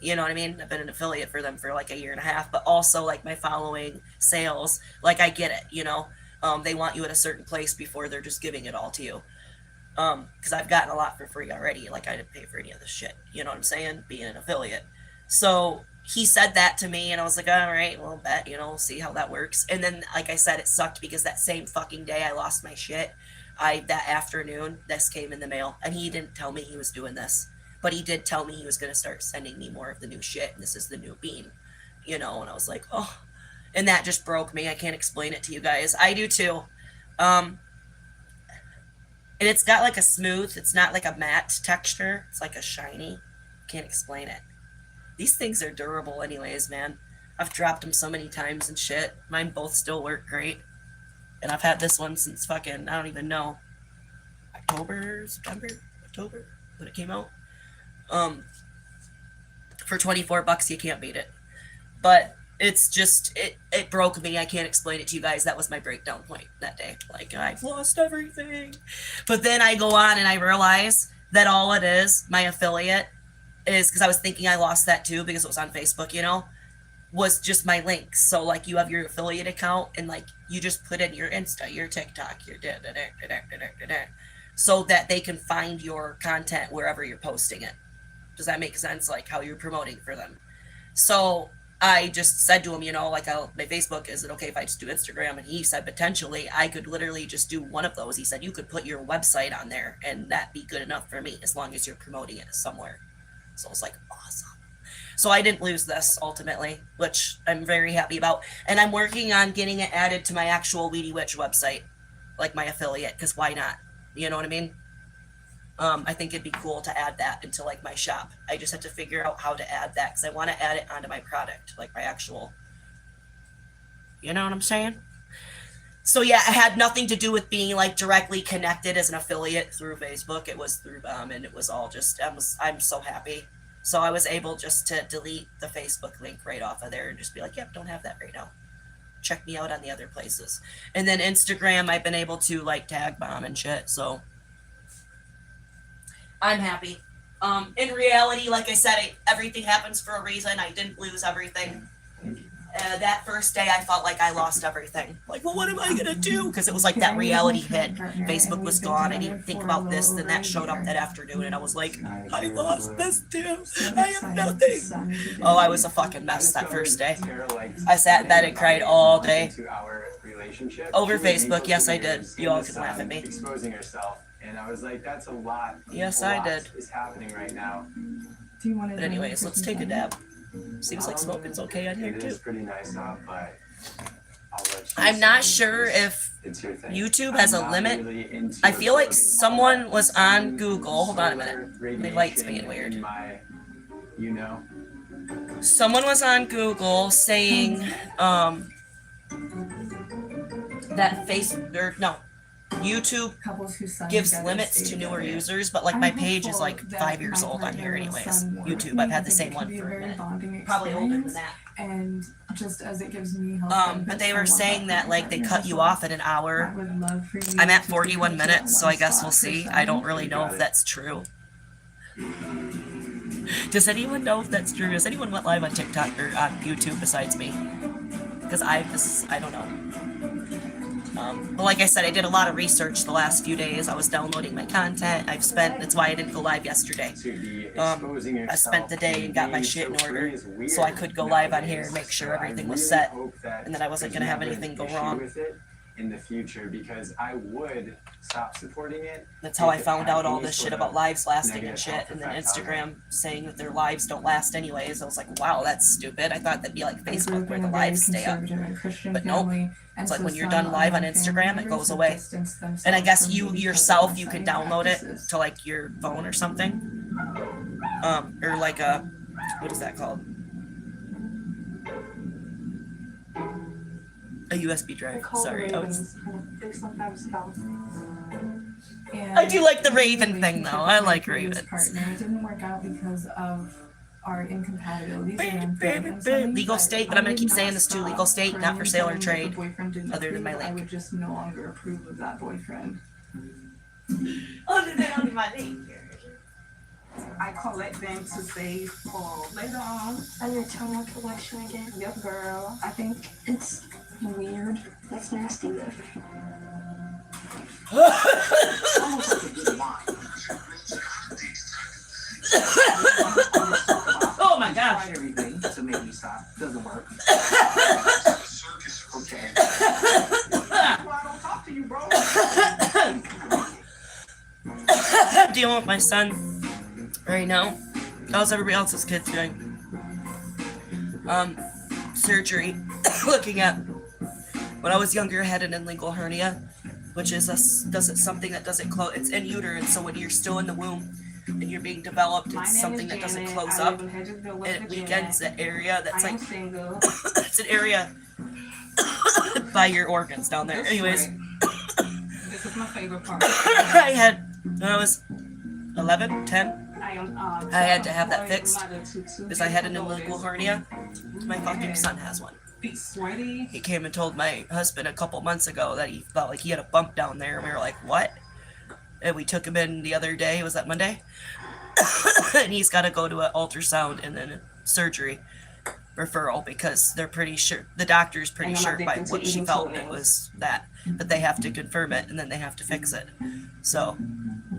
You know what I mean? I've been an affiliate for them for like a year and a half, but also like my following, sales, like I get it, you know? They want you at a certain place before they're just giving it all to you. Because I've gotten a lot for free already. Like, I didn't pay for any of this shit. You know what I'm saying? Being an affiliate. So he said that to me, and I was like, all right, well, bet, you know, we'll see how that works. And then, like I said, it sucked because that same fucking day I lost my shit. That afternoon, this came in the mail, and he didn't tell me he was doing this. But he did tell me he was going to start sending me more of the new shit, and this is the new bean. You know, and I was like, oh. And that just broke me. I can't explain it to you guys. I do too. And it's got like a smooth, it's not like a matte texture. It's like a shiny. Can't explain it. These things are durable anyways, man. I've dropped them so many times and shit. Mine both still work great. And I've had this one since fucking, I don't even know, October, when it came out. For $24, you can't beat it. But it's just, it broke me. I can't explain it to you guys. That was my breakdown point that day. Like, I've lost everything. But then I go on and I realize that all it is, my affiliate, is, because I was thinking I lost that too because it was on Facebook, you know, was just my links. So, like, you have your affiliate account and, like, you just put in your Insta, your TikTok, your so that they can find your content wherever you're posting it. Does that make sense? Like, how you're promoting for them. So I just said to him, you know, like, my Facebook, is it okay if I just do Instagram? And he said, potentially, I could literally just do one of those. He said, you could put your website on there, and that'd be good enough for me, as long as you're promoting it somewhere. So I was like, awesome. So I didn't lose this ultimately, which I'm very happy about. And I'm working on getting it added to my actual Weedy Witch website, like my affiliate, because why not? You know what I mean? I think it'd be cool to add that into like my shop. I just have to figure out how to add that because I want to add it onto my product, like my actual, you know what I'm saying? So yeah, it had nothing to do with being like directly connected as an affiliate through Facebook. It was through them, and it was all just, I'm so happy. So I was able just to delete the Facebook link right off of there and just be like, yep, don't have that right now. Check me out on the other places. And then Instagram, I've been able to like tag bomb and shit. So I'm happy. In reality, like I said, everything happens for a reason. I didn't lose everything. That first day, I felt like I lost everything. Like, well, what am I going to do? Because it was like that reality hit. Facebook was gone. I didn't think about this. Then that showed up that afternoon, and I was like, I lost this too. I have nothing. Oh, I was a fucking mess that first day. I sat in bed and cried all day. Over Facebook, yes, I did. You all can laugh at me. Exposing herself. And I was like, that's a lot. Yes, I did. Is happening right now. Do you want to? But anyways, let's take a dab. Seems like smoking's okay on here It too. is pretty nice out, but I'll let you I'm not say sure if it's your thing. YouTube has I'm a not limit. really into I feel like recording someone was on solar Google. Hold on a minute. My light's being weird. in my, you know, Someone was on Google saying that YouTube Couples whose sons gives together limits stay to newer together. users, but like I'm my page is hopeful like that 5 years my old on here partner will anyways. son work with YouTube, me. I've had the I think same it one could be for a very minute. bonding Probably older than experience, that. and just as it gives me help. But they were saying that like they cut you off at an I hour. would love for you I'm at to 41 take it to minutes, that so I one guess spot we'll for see. son. I don't really know if that's true. Does anyone know if that's true? Has anyone went live on TikTok or on YouTube besides me? Because I don't know. But like I said, I did a lot of research the last few days. I was downloading my content. That's why I didn't go live yesterday. to be exposing yourself. I spent the day and got my being shit in so order free is weird so I could go live on here and make nowadays. sure So I everything was really set hope that and that I wasn't there's gonna have never an anything go issue wrong. with it in the future, because I would stop supporting it. That's how I if it found had out all any this sort shit of about lives lasting and negative shit, health and then effect on me. Instagram saying that their lives don't last anyways. I was like, wow, that's stupid. I thought that'd be like I grew Facebook up where in the a very lives stay up. conservative and Christian But nope. family, and It's like so when you're some done live of on my Instagram, family it members goes have away. distanced And I themselves guess from you me because of yourself, my you can science download it practices. to like your phone or something. Or like a, what is that called? A USB drive. Sorry. They sometimes come. I do like the Raven thing, though. I like Ravens. Partner. It didn't work out because of our incompatibilities. Legal state, but I'm gonna keep saying this too. Legal state, not for sale or trade. Other than my I link. would just no longer approve of that boyfriend. Other than my link. I collect them to save for later on. On your toner collection again? Yep, girl. I think it's weird. That's nasty though. Almost like a good wine. Oh my gosh. Tried everything to make me stop. Doesn't work. Okay. Well, I don't talk to you, bro. I'm dealing with my son right now. How's everybody else's kids doing? Surgery. Looking at when I was younger, I had an inlingual hernia, which is something that doesn't close. It's in uterine, so when you're still in the womb and you're being developed, My it's name something is that doesn't Janet. close I up, live in Hedgesville, and it West weakens Virginia. the area that's I am like single. it's an area by your organs down there. This Anyways, way. This is my favorite part. I had when I was 11, 10. I am. I had to have that employed fixed mother to two because I had an beautiful inlingual daughters. hernia. My fucking son has one. Feet sweaty. He came and told my husband a couple months ago that he felt like he had a bump down there, and we were like, what? And we took him in the other day, was that Monday? And he's got to go to an ultrasound and then surgery. referral because they're pretty sure, the doctor's pretty And I'm sure by addicted to what she eating felt it toenails. was that. But they have to confirm it and then they have to fix it. So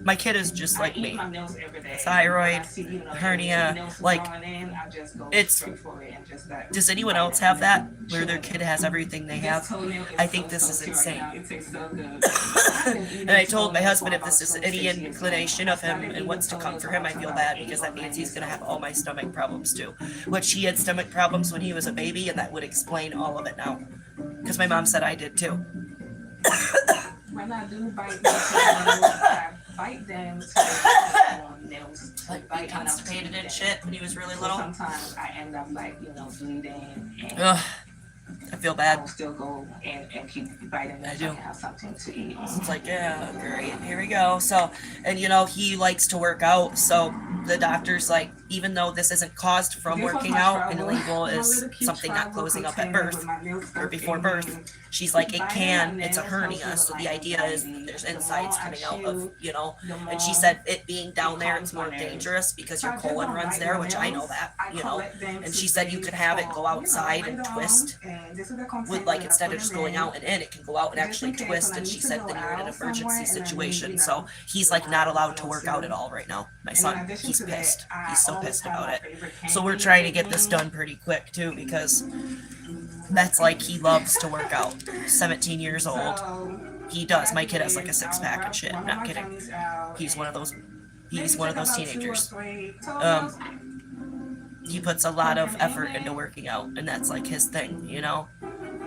my kid is just like I eat me. my nails every day. Thyroid, When I see, you know, hernia, nails like, growing in, I just go it's- straight for it and just like, Does anyone else have that? Where their kid has everything they have? I think this is insane. It tastes so good. And I told my husband if this is any inclination of him and what's to come for him, I feel bad because that means he's gonna have all my stomach problems too. Which he had stomach problems when he was a baby, and that would explain all of it now. Because my mom said I did too. When I do bite my toenails, I bite them to nails. to Like bite be enough to constipated eat and them. shit when he was really So little. sometimes I end up like, you know, bleeding and Ugh, I feel I bad. will still go and keep biting them I so I do. can have something to eat. It's like, yeah, great, here we go. So, and you know, he likes to work out. So the doctor's like, even though this isn't caused from This was working my out and travel- illegal my is little cute something not travel closing up at container birth with my nail or stuff before in birth, it. she's like, it Biting can, my it's a nails hernia. helps So with, the like, idea is anxiety. there's The more insides I coming out chew, of, you know, the and she more said it being down it there, calms it's more my nerves. dangerous because So your I just colon don't runs bite there, my which I know nails. that, I you know. collect them And to she said you save could have it for, go you know, outside later and on, twist and this is the container with like that I instead put of just them going in. out and in, it can go out and Just in actually case twist. when I And need she to said go then you're in an out somewhere emergency and I need, situation. you So know, he's like not allowed to work to- out at all right now. My And in son, addition he's to that, pissed. I He's so always pissed have about my it. favorite So we're candy trying to with get this me. done pretty quick too because that's like he loves to work out. 17 years old. So, He does. what My I kid do has like a is six I'll pack grab and shit. one I'm of not my kidding. gummies out He's one of and those. maybe He's one of take those about 2 or teenagers. 3 toenails. He puts a lot of effort into working out, and that's like his thing, you know.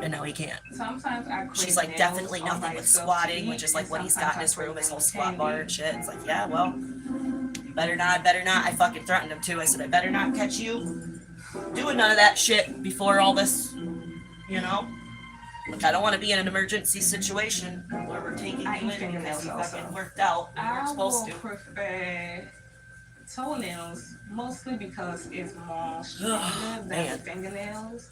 And now he can't. Sometimes I crave She's like, nails definitely all nothing by with itself squatting, to which is eat, like and what he's got in his sometimes I room, his crave whole squat bar and candy. shit. It's like, yeah, well, better not, better not. I fucking threatened him too. I said, I better not catch you doing none of that shit before all this, you know. Like, I don't want to be in an emergency situation where we're taking I you eat in because fingernails you also. fucking worked out and we're I supposed will to. prefer toenails mostly because it's more stronger than man. fingernails.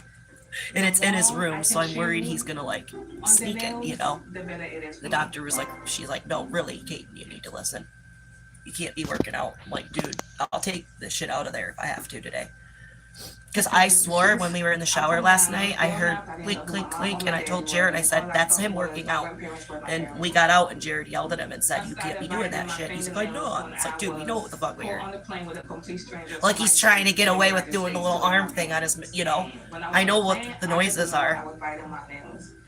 And it's in his The more I room, so can I'm worried chew he's gonna like on the sneak it, you nails, know. the better it is. The for me. doctor was like, she's like, no, really, Kate, you need to listen. You can't be working out. I'm like, dude, I'll take this shit out of there if I have to today. Because I swore when we were in the shower last night, I heard clink, clink, clink, and I told Jared, I said, that's him working out. And we got out, and Jared yelled at him and said, you can't be doing that shit. He's like, no. It's like, dude, we know what the fuck we're in. Like he's trying to get away with doing the little arm thing on his, you know. I know what the noises are.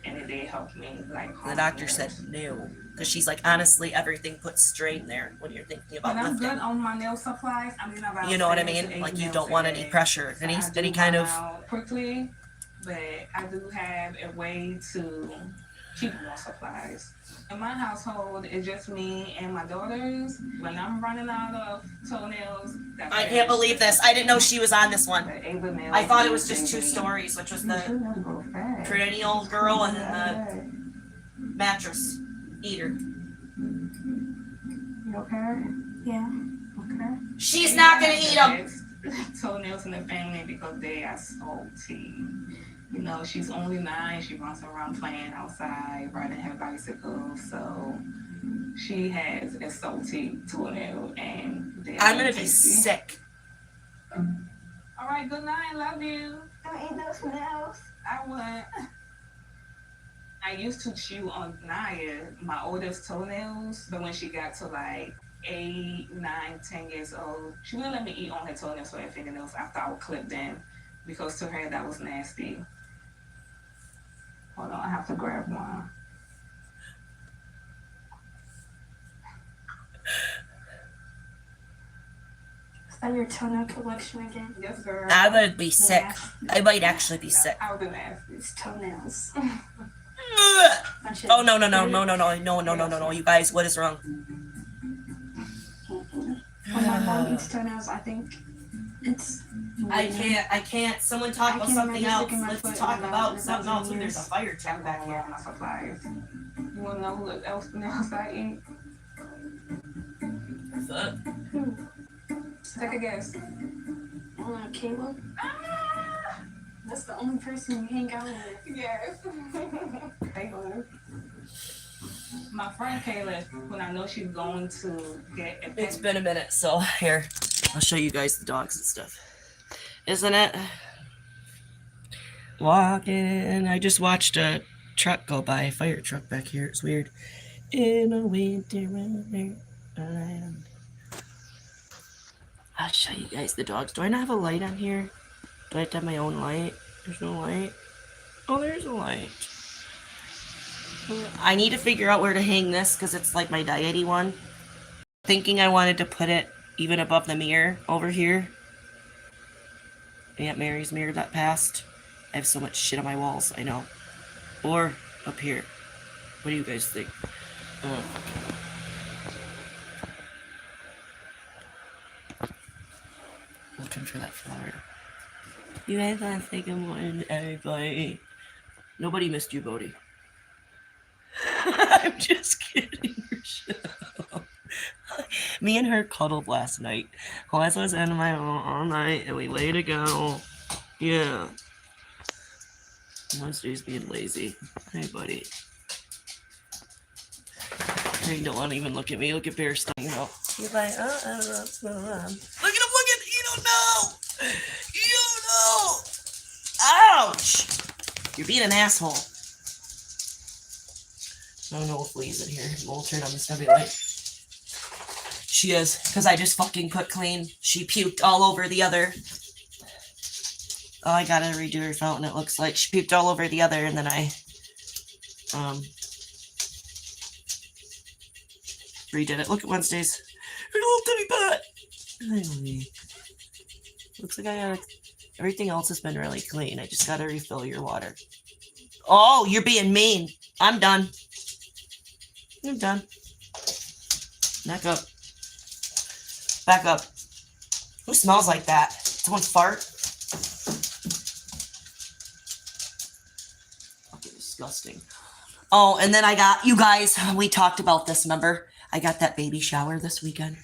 The doctor said no. Because she's like, honestly, everything puts strain there when you're thinking about When I'm lifting. good on my nail supplies, I'm in about You know what I 7 to mean? 8 Like you nails don't a want day. any pressure, So any I do any kind run of. out quickly, but I do have a way to keep more supplies. In my household, it's just me and my daughters. When I'm running out of toenails, that's I it. can't believe this. I didn't know she was on this one. The Ava nails I thought it was is just 2 baby. stories, which was You the should never go fast. perennial girl and then the mattress eater. You okay? Yeah. Okay. She's not gonna eat them. Toenails in the family because they are salty. You know, she's only 9. She runs around playing outside, riding her bicycle. So she has a salty toenail, and they are I'm gonna be tasty. sick. All right, good night. Love you. Don't eat those nails. I would. I used to chew on Naya, my oldest toenails, but when she got to like 8, 9, 10 years old, she wouldn't let me eat on her toenails or her fingernails after I would clip them because to her that was nasty. Hold on, I have to grab one. Is that your toenail collection again? Yes, girl. I would be sick. Nasty. I might actually be sick. I would be nasty. It's toenails. Bunch of Oh no no no no no no no no no no no! You guys, what is wrong? When my mom eats toenails, I think it's. I can't. Someone talk I about can't something imagine else. sticking my Let's foot in talk my about mouth something else. in There's a years. fire truck back here. My supplies. You wanna know what else nails I eat? Fuck. Take a guess. Caleb. That's the only person you hang out with. Yes. Caleb. My friend Kayla, when I know she's going to get a It's pet, been a minute, so here I'll show you guys the dogs and stuff. Isn't it? Walking. I just watched a truck go by, a fire truck back here. It's weird. In a winter wonderland. I'll show you guys the dogs. Do I not have a light on here? Do I have to have my own light? There's no light. Oh, there's a light. I need to figure out where to hang this because it's like my diety one. Thinking I wanted to put it even above the mirror over here. Aunt Mary's mirror that passed. I have so much shit on my walls, I know. Or up here. What do you guys think? Looking for that flower. You guys want to say good morning, everybody? Nobody missed you, Bodie. I'm just kidding, Rochelle. Me and her cuddled last night. Wes was in my room all night, and we laid to go. Yeah. Wednesday's being lazy. Hey, buddy. They don't want to even look at me. Look at Bear stunning out. He's like, what's going on? Look at him, look at him. You don't know. You don't know. Ouch. You're being an asshole. I don't know if Lee's in here. We'll turn on the stubby light. She is, because I just fucking cooked clean. She puked all over the other. Oh, I gotta redo her fountain, it looks like. She puked all over the other, and then I redid it. Look at Wednesday's. Her little titty butt. Looks like I gotta... Everything else has been really clean. I just gotta refill your water. Oh, you're being mean. I'm done. I'm done. Back up. Back up. Who smells like that? Someone fart? Fucking disgusting. Oh, and then I got, you guys, we talked about this, remember? I got that baby shower this weekend.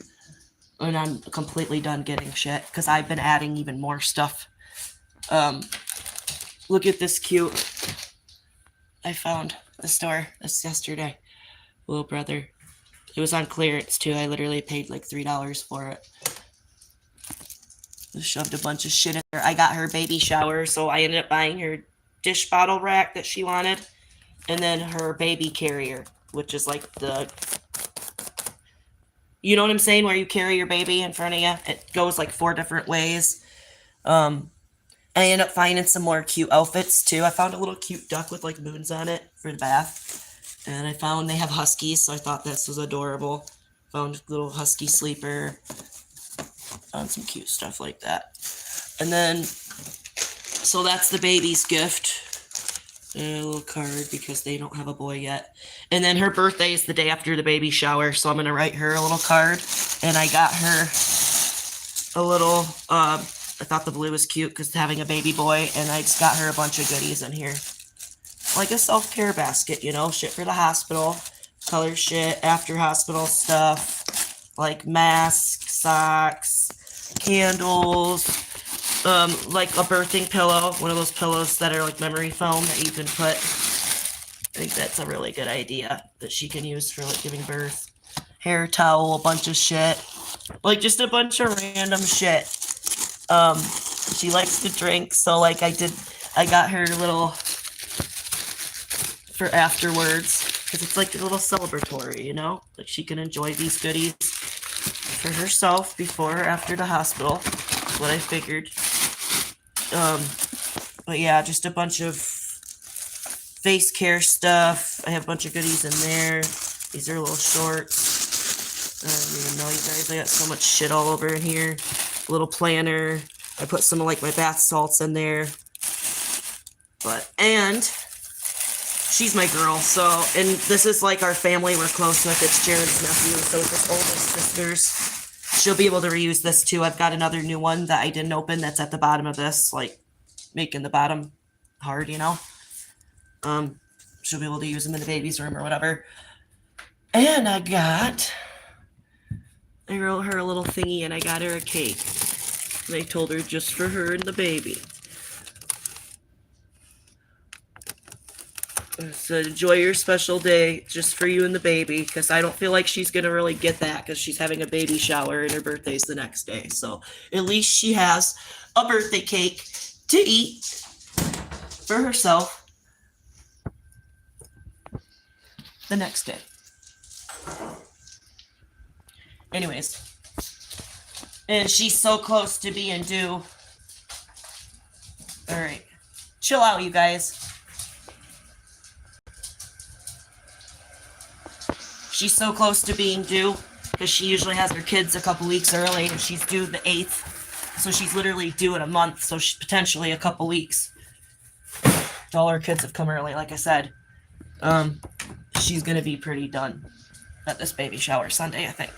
And I'm completely done getting shit because I've been adding even more stuff. Look at this cute. I found the store this yesterday. Little brother. It was on clearance too. I literally paid like $3 for it. Just shoved a bunch of shit in there. I got her baby shower, so I ended up buying her dish bottle rack that she wanted. And then her baby carrier, which is like the... You know what I'm saying? Where you carry your baby in front of you. It goes like 4 different ways. I ended up finding some more cute outfits too. I found a little cute duck with like moons on it for the bath. And I found they have huskies, so I thought this was adorable. Found a little husky sleeper. Found some cute stuff like that. And then, so that's the baby's gift. A little card because they don't have a boy yet. And then her birthday is the day after the baby shower, so I'm going to write her a little card. And I got her a little, I thought the blue was cute because having a baby boy, and I just got her a bunch of goodies in here. Like a self-care basket, you know, shit for the hospital, color shit, after hospital stuff, like masks, socks, candles, like a birthing pillow, one of those pillows that are like memory foam that you can put. I think that's a really good idea that she can use for like giving birth. Hair towel, a bunch of shit, like just a bunch of random shit. She likes to drink, so like I got her a little for afterwards because it's like a little celebratory, you know, like she can enjoy these goodies for herself before or after the hospital. That's what I figured. But yeah, just a bunch of face care stuff. I have a bunch of goodies in there. These are little shorts. I don't even know, you guys. I got so much shit all over in here. A little planner. I put some of like my bath salts in there. And she's my girl. So, and this is like our family we're close with. It's Jared's nephew. So it's his oldest sister's. She'll be able to reuse this too. I've got another new one that I didn't open that's at the bottom of this, like making the bottom hard, you know. She'll be able to use them in the baby's room or whatever. And I wrote her a little thingy and I got her a cake. And I told her just for her and the baby. So enjoy your special day just for you and the baby, because I don't feel like she's going to really get that because she's having a baby shower and her birthday's the next day. So at least she has a birthday cake to eat. for herself the next day. Anyways. And she's so close to being due. Alright. Chill out, you guys. She's so close to being due because she usually has her kids a couple weeks early, and she's due the 8th. So she's literally due in a month, so she's potentially a couple weeks. All her kids have come early, like I said. She's gonna be pretty done at this baby shower Sunday, I think.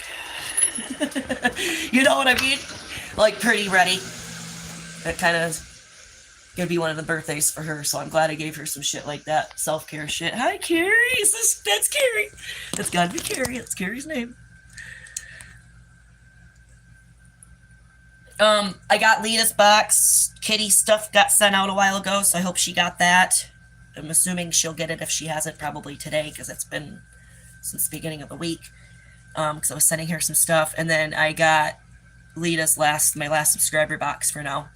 You know what I mean? Like, pretty ready. That kind of gonna be one of the birthdays for her, so I'm glad I gave her some shit like that. Self-care shit. Hi, Carrie. That's Carrie. That's gotta be Carrie. That's Carrie's name. I got Lita's box. Kitty stuff got sent out a while ago, so I hope she got that. I'm assuming she'll get it if she hasn't, probably today, because it's been since the beginning of the week. Because I was sending her some stuff, and then I got Lita's my last subscriber box for now.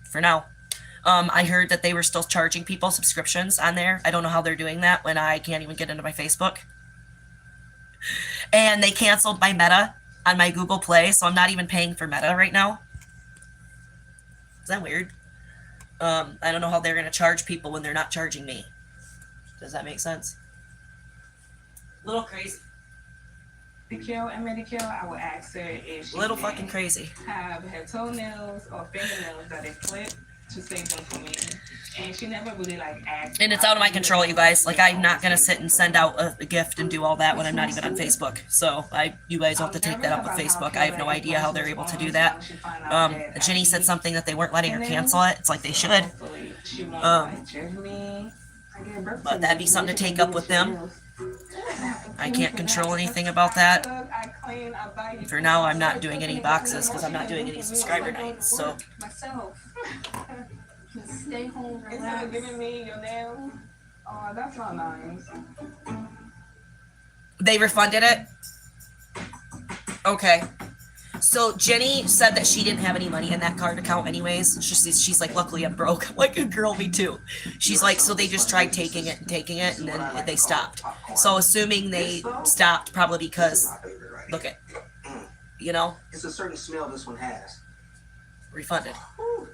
I heard that they were still charging people subscriptions on there. I don't know how they're doing that when I can't even get into my Facebook. And they canceled my Meta on my Google Play, so I'm not even paying for Meta right now. Is that weird? I don't know how they're going to charge people when they're not charging me. Does that make sense? A little crazy. Pedicure and manicure, I would ask her if she Little can fucking crazy. have her toenails or fingernails that they clip to save them for me. And she never really like asked. And it's out of my control, you guys. Like, I'm not going to sit and send out a gift and do all that when I'm not even on Facebook. So, you guys will have to take that up with Facebook. I have no idea how they're able to do that. Jenny said something that they weren't letting her cancel it. It's like they should. But that'd be something to take up with them. I can't control anything about that. For now, I'm not doing any boxes because I'm not doing any subscriber nights. So Myself. Just stay home, Instead relax. of giving me your nails, oh, that's not nice. they refunded it. Okay. So Jenny said that she didn't have any money in that card account anyways. She's like, luckily I'm broke. I'm like, girl, me too. She's like, so they just tried taking it, and then they stopped. So assuming they stopped probably because, look at, you know, It's a certain smell this one has. refunded.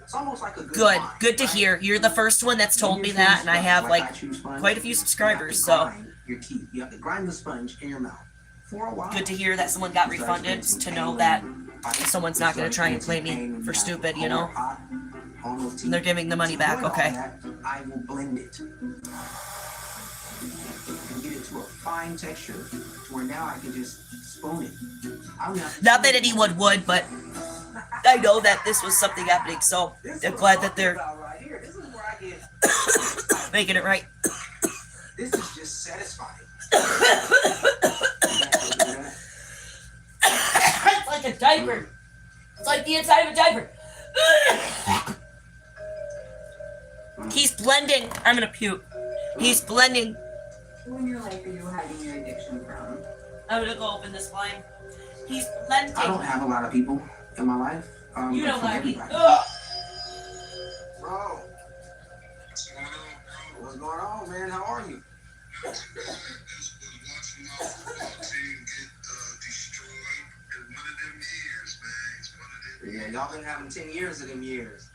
It's almost like a Good. wine, Good to right? hear. You're the first one that's told me that, and I have like quite a few subscribers, so Your teeth. You have to grind the sponge in your mouth for a while. good to hear that someone got refunded, to know that someone's not going to try and play me for stupid, you know? And they're giving the money back, okay. I will blend it and get it to a fine texture to where now I can just spoon it. Not that anyone would, but I know that this was something happening, so I'm glad that they're This is where I get making it right. this is just satisfying. It's like a diaper. It's like the inside of a diaper. He's blending. I'm gonna puke. He's blending. Who in your life are you hiding your addiction from? I'm gonna go open this line. He's blending. I don't have a lot of people in my life. You but don't for like me. everybody. Ugh. Bro, what's going on, man? How are you? Yeah, y'all been having 10 years of them years.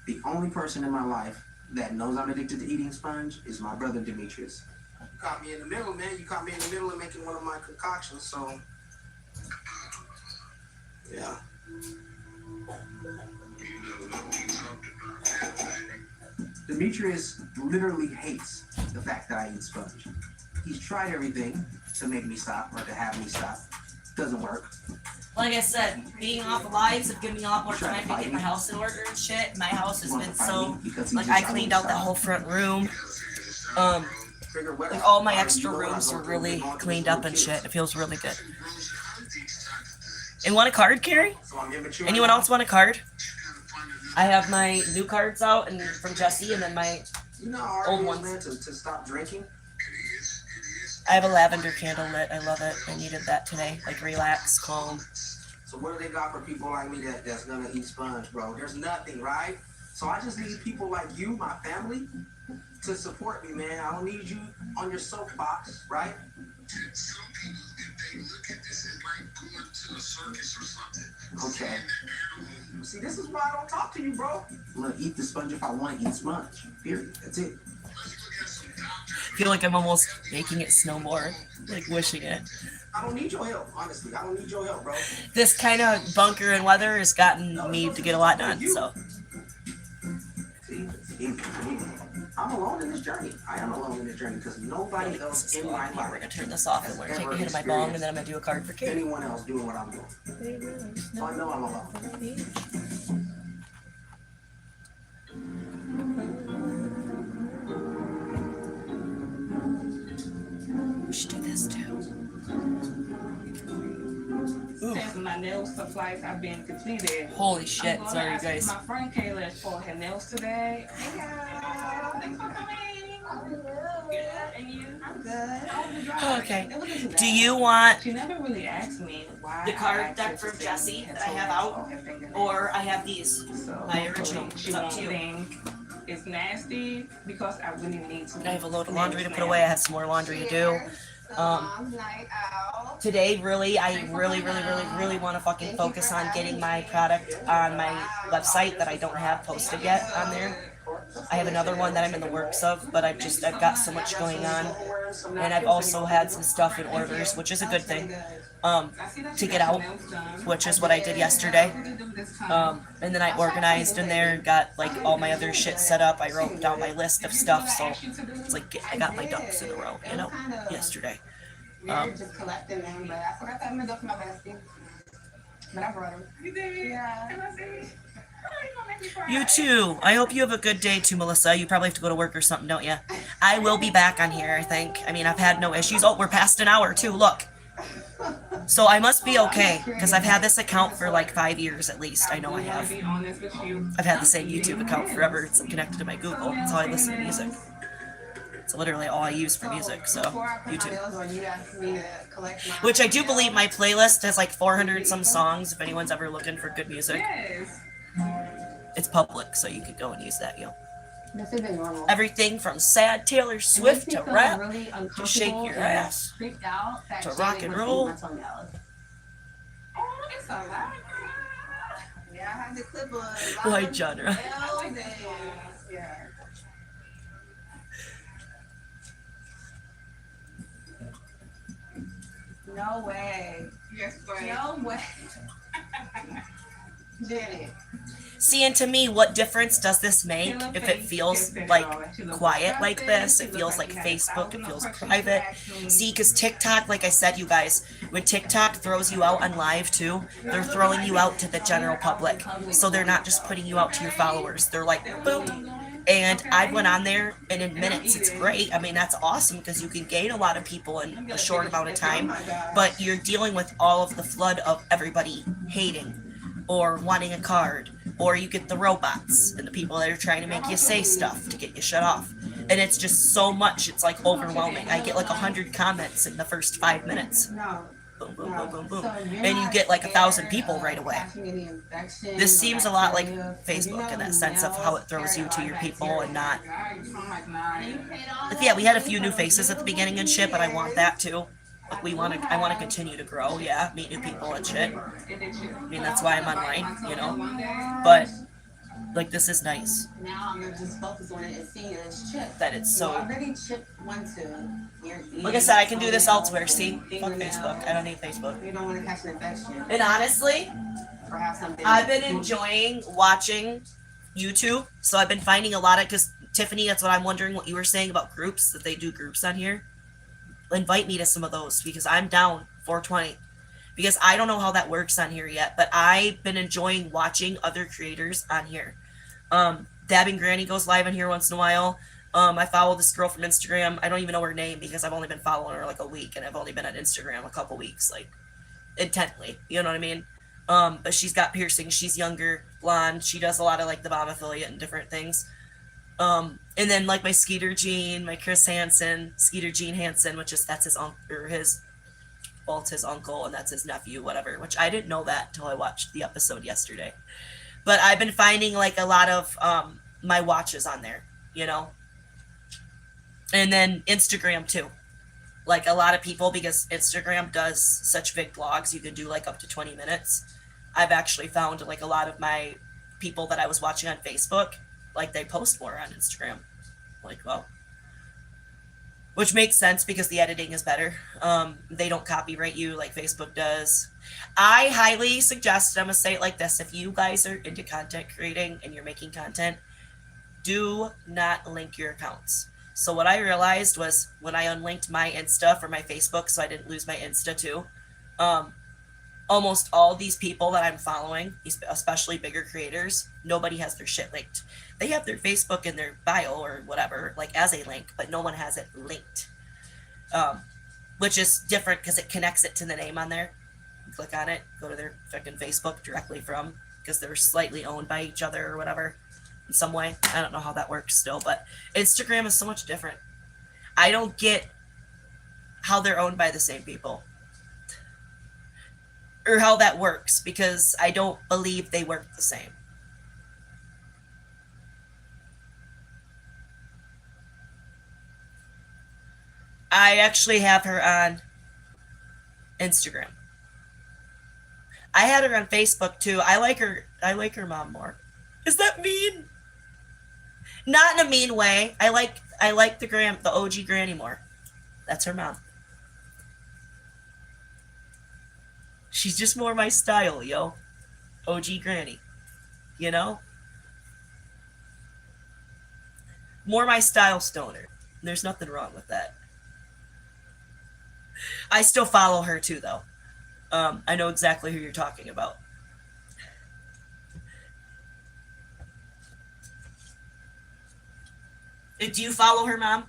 The only person in my life that knows I'm addicted to eating sponge is my brother Demetrius. You caught me in the middle, man. You caught me in the middle of making one of my concoctions, so yeah. Demetrius literally hates the fact that I eat sponge. He's tried everything to make me stop or to have me stop. Doesn't work. Like I said, being off the lives have given me a lot more time to get my house in order and shit. My house has been so, like, I cleaned out that whole front room. Like, all my extra rooms were really cleaned up and shit. It feels really good. And want a card, Carrie? Anyone else want a card? I have my new cards out and from Jesse, and then my old ones. Man, to stop drinking. I have a lavender candle lit. I love it. I needed that today. Like, relax, calm. So what do they got for people like me that's gonna eat sponge, bro? There's nothing, right? So I just need people like you, my family, to support me, man. I don't need you on your soapbox, right? Some people, if they look at this, it's like going to a circus or something. Okay. Seeing an See, this is why I don't talk to you, bro. I'm gonna eat the sponge if I want to eat sponge. Period. That's it. let's look at some doctors. I feel like I'm almost making it snow more, like wishing it. I don't need your help, honestly. I don't need your help, bro. This kind of bunker and weather has gotten me to get a lot done, so. See, I'm alone in this journey. I am alone in this journey because nobody else in my We're life gonna turn this off and we're gonna take a hit of my bong and then I'm gonna do a card for Kate. anyone else doing what I'm doing. So I know I'm alone. We should do this too. Ooh, Since my nail supplies have been depleted. holy shit, I'm gonna sorry ask guys. my friend Kayla for her nails today. Hey girl, thanks for coming. Good, and you? I'm good. Okay. It wasn't too bad. Do you want She never really asked me why. the card I asked deck her to from stay Jessie with that I her have toenails out, or her fingernails. or I have these? So my original. hopefully she It's up won't to you. think it's nasty because I really need to. I have a load of laundry to put away. I have some more laundry to do. Night out. Today, really, I really want to fucking focus on getting my product on my website that I don't have posted yet on there. I have another one that I'm in the works of, but I've got so much going on, and I've also had some stuff in orders, which is a good thing, to get out, which is what I did yesterday. And then I organized in there and got like all my other shit set up. I wrote down my list of stuff, so it's like I got my ducks in a row, you know, yesterday. We're just collecting them, but I forgot to have my duck for my bestie. But I brought them. You did? Yeah. Can I see? You too. I hope you have a good day too, Melissa. You probably have to go to work or something, don't you? I will be back on here, I think. I mean, I've had no issues. Oh, we're past an hour too, look. So I must be okay, because I've had this account for like 5 years at least. I know I have. Be honest with you. I've had the same YouTube account forever. It's connected to my Google. That's how I listen to music. It's literally all I use for music, so Before I put my YouTube. nails on, you asked me to collect my. Which I do believe my playlist has like 400 some songs if anyone's ever looking for good music. Yes. It's public, so you could go and use that, yo. This has been normal. Everything from sad Taylor Swift to rap really to shake your ass. Freaked out that to Jay rock and was roll. eating my toenails. Oh, it's a lot. Yeah, I had to clip a lot White of genre. nails and yeah. No way. Yes, but No way. Janet. See, and to me, what difference does this make if it feels like quiet like this? It feels like Facebook, it feels private. See, because TikTok, like I said, you guys, when TikTok throws you out on live too, they're throwing you out to the general public. So they're not just putting you out to your followers. They're like, boom. And I went on there, and in minutes, it's great. I mean, that's awesome because you can gain a lot of people in a short amount of time. But you're dealing with all of the flood of everybody hating or wanting a card, or you get the robots and the people that are trying to make you say stuff to get you shut off. And it's just so much, it's like overwhelming. I get like 100 comments in the first 5 minutes. No. Boom, boom, boom, boom, boom. So you're And you not get like 1,000 scared people of right away. catching any infection This or seems a lot like bacteria? Facebook in that sense of how it throws you to your people and not. I'm like, nah. But yeah, we had a few new faces at the beginning and shit, but I want that too. Like I want to continue to grow, yeah, meet new people and shit. I mean, that's why I'm online, you know. But like, this is nice Now I'm gonna just focus on it and see it as chip. that it's You so. already chipped one too. Like I said, I can do this elsewhere. See, fuck Facebook. I don't need Facebook. You don't want to catch an infection. And honestly, Perhaps something. I've been enjoying watching YouTube, so I've been finding a lot of, because Tiffany, that's what I'm wondering what you were saying about groups, that they do groups on here. Invite me to some of those because I'm down 420. Because I don't know how that works on here yet, but I've been enjoying watching other creators on here. Dabbing Granny goes live on here once in a while. I follow this girl from Instagram. I don't even know her name because I've only been following her like a week, and I've only been on Instagram a couple weeks, like intently. You know what I mean? But she's got piercings. She's younger, blonde. She does a lot of like the bomb affiliate and different things. And then like my Skeeter Gene, my Chris Hansen, Skeeter Gene Hansen, which is that's his uncle or his, well, it's his uncle and that's his nephew, whatever. Which I didn't know that until I watched the episode yesterday. But I've been finding like a lot of my watches on there, you know, and then Instagram too. Like a lot of people, because Instagram does such big vlogs, you can do like up to 20 minutes. I've actually found like a lot of my people that I was watching on Facebook, like they post more on Instagram. Like, well, which makes sense because the editing is better. They don't copyright you like Facebook does. I highly suggest, I'm going to say it like this, if you guys are into content creating and you're making content, do not link your accounts. So what I realized was when I unlinked my Insta for my Facebook, so I didn't lose my Insta too, almost all these people that I'm following, especially bigger creators, nobody has their shit linked. They have their Facebook in their bio or whatever, like as a link, but no one has it linked. Which is different because it connects it to the name on there. You click on it, go to their fucking Facebook directly from, because they're slightly owned by each other or whatever in some way. I don't know how that works still, but Instagram is so much different. I don't get how they're owned by the same people. Or how that works, because I don't believe they work the same. I actually have her on Instagram. I had her on Facebook too. I like her mom more. Is that mean? Not in a mean way. I like the OG granny more. That's her mom. She's just more my style, yo. OG granny. You know? More my style stoner. There's nothing wrong with that. I still follow her too, though. I know exactly who you're talking about. Do you follow her, Mom?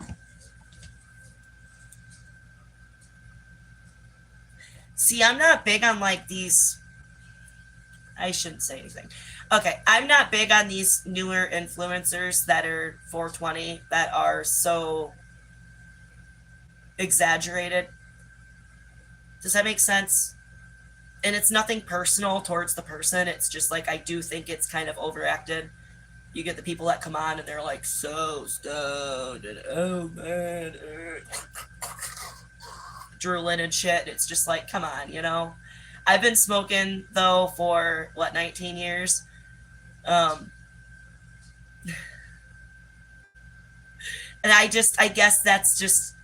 See, I'm not big on like these. I shouldn't say anything. Okay, I'm not big on these newer influencers that are 420 that are so exaggerated. Does that make sense? And it's nothing personal towards the person. It's just like I do think it's kind of overacted. You get the people that come on and they're like so stoned and oh man, drooling and shit. It's just like, come on, you know. I've been smoking though for what, 19 years. And I guess that's just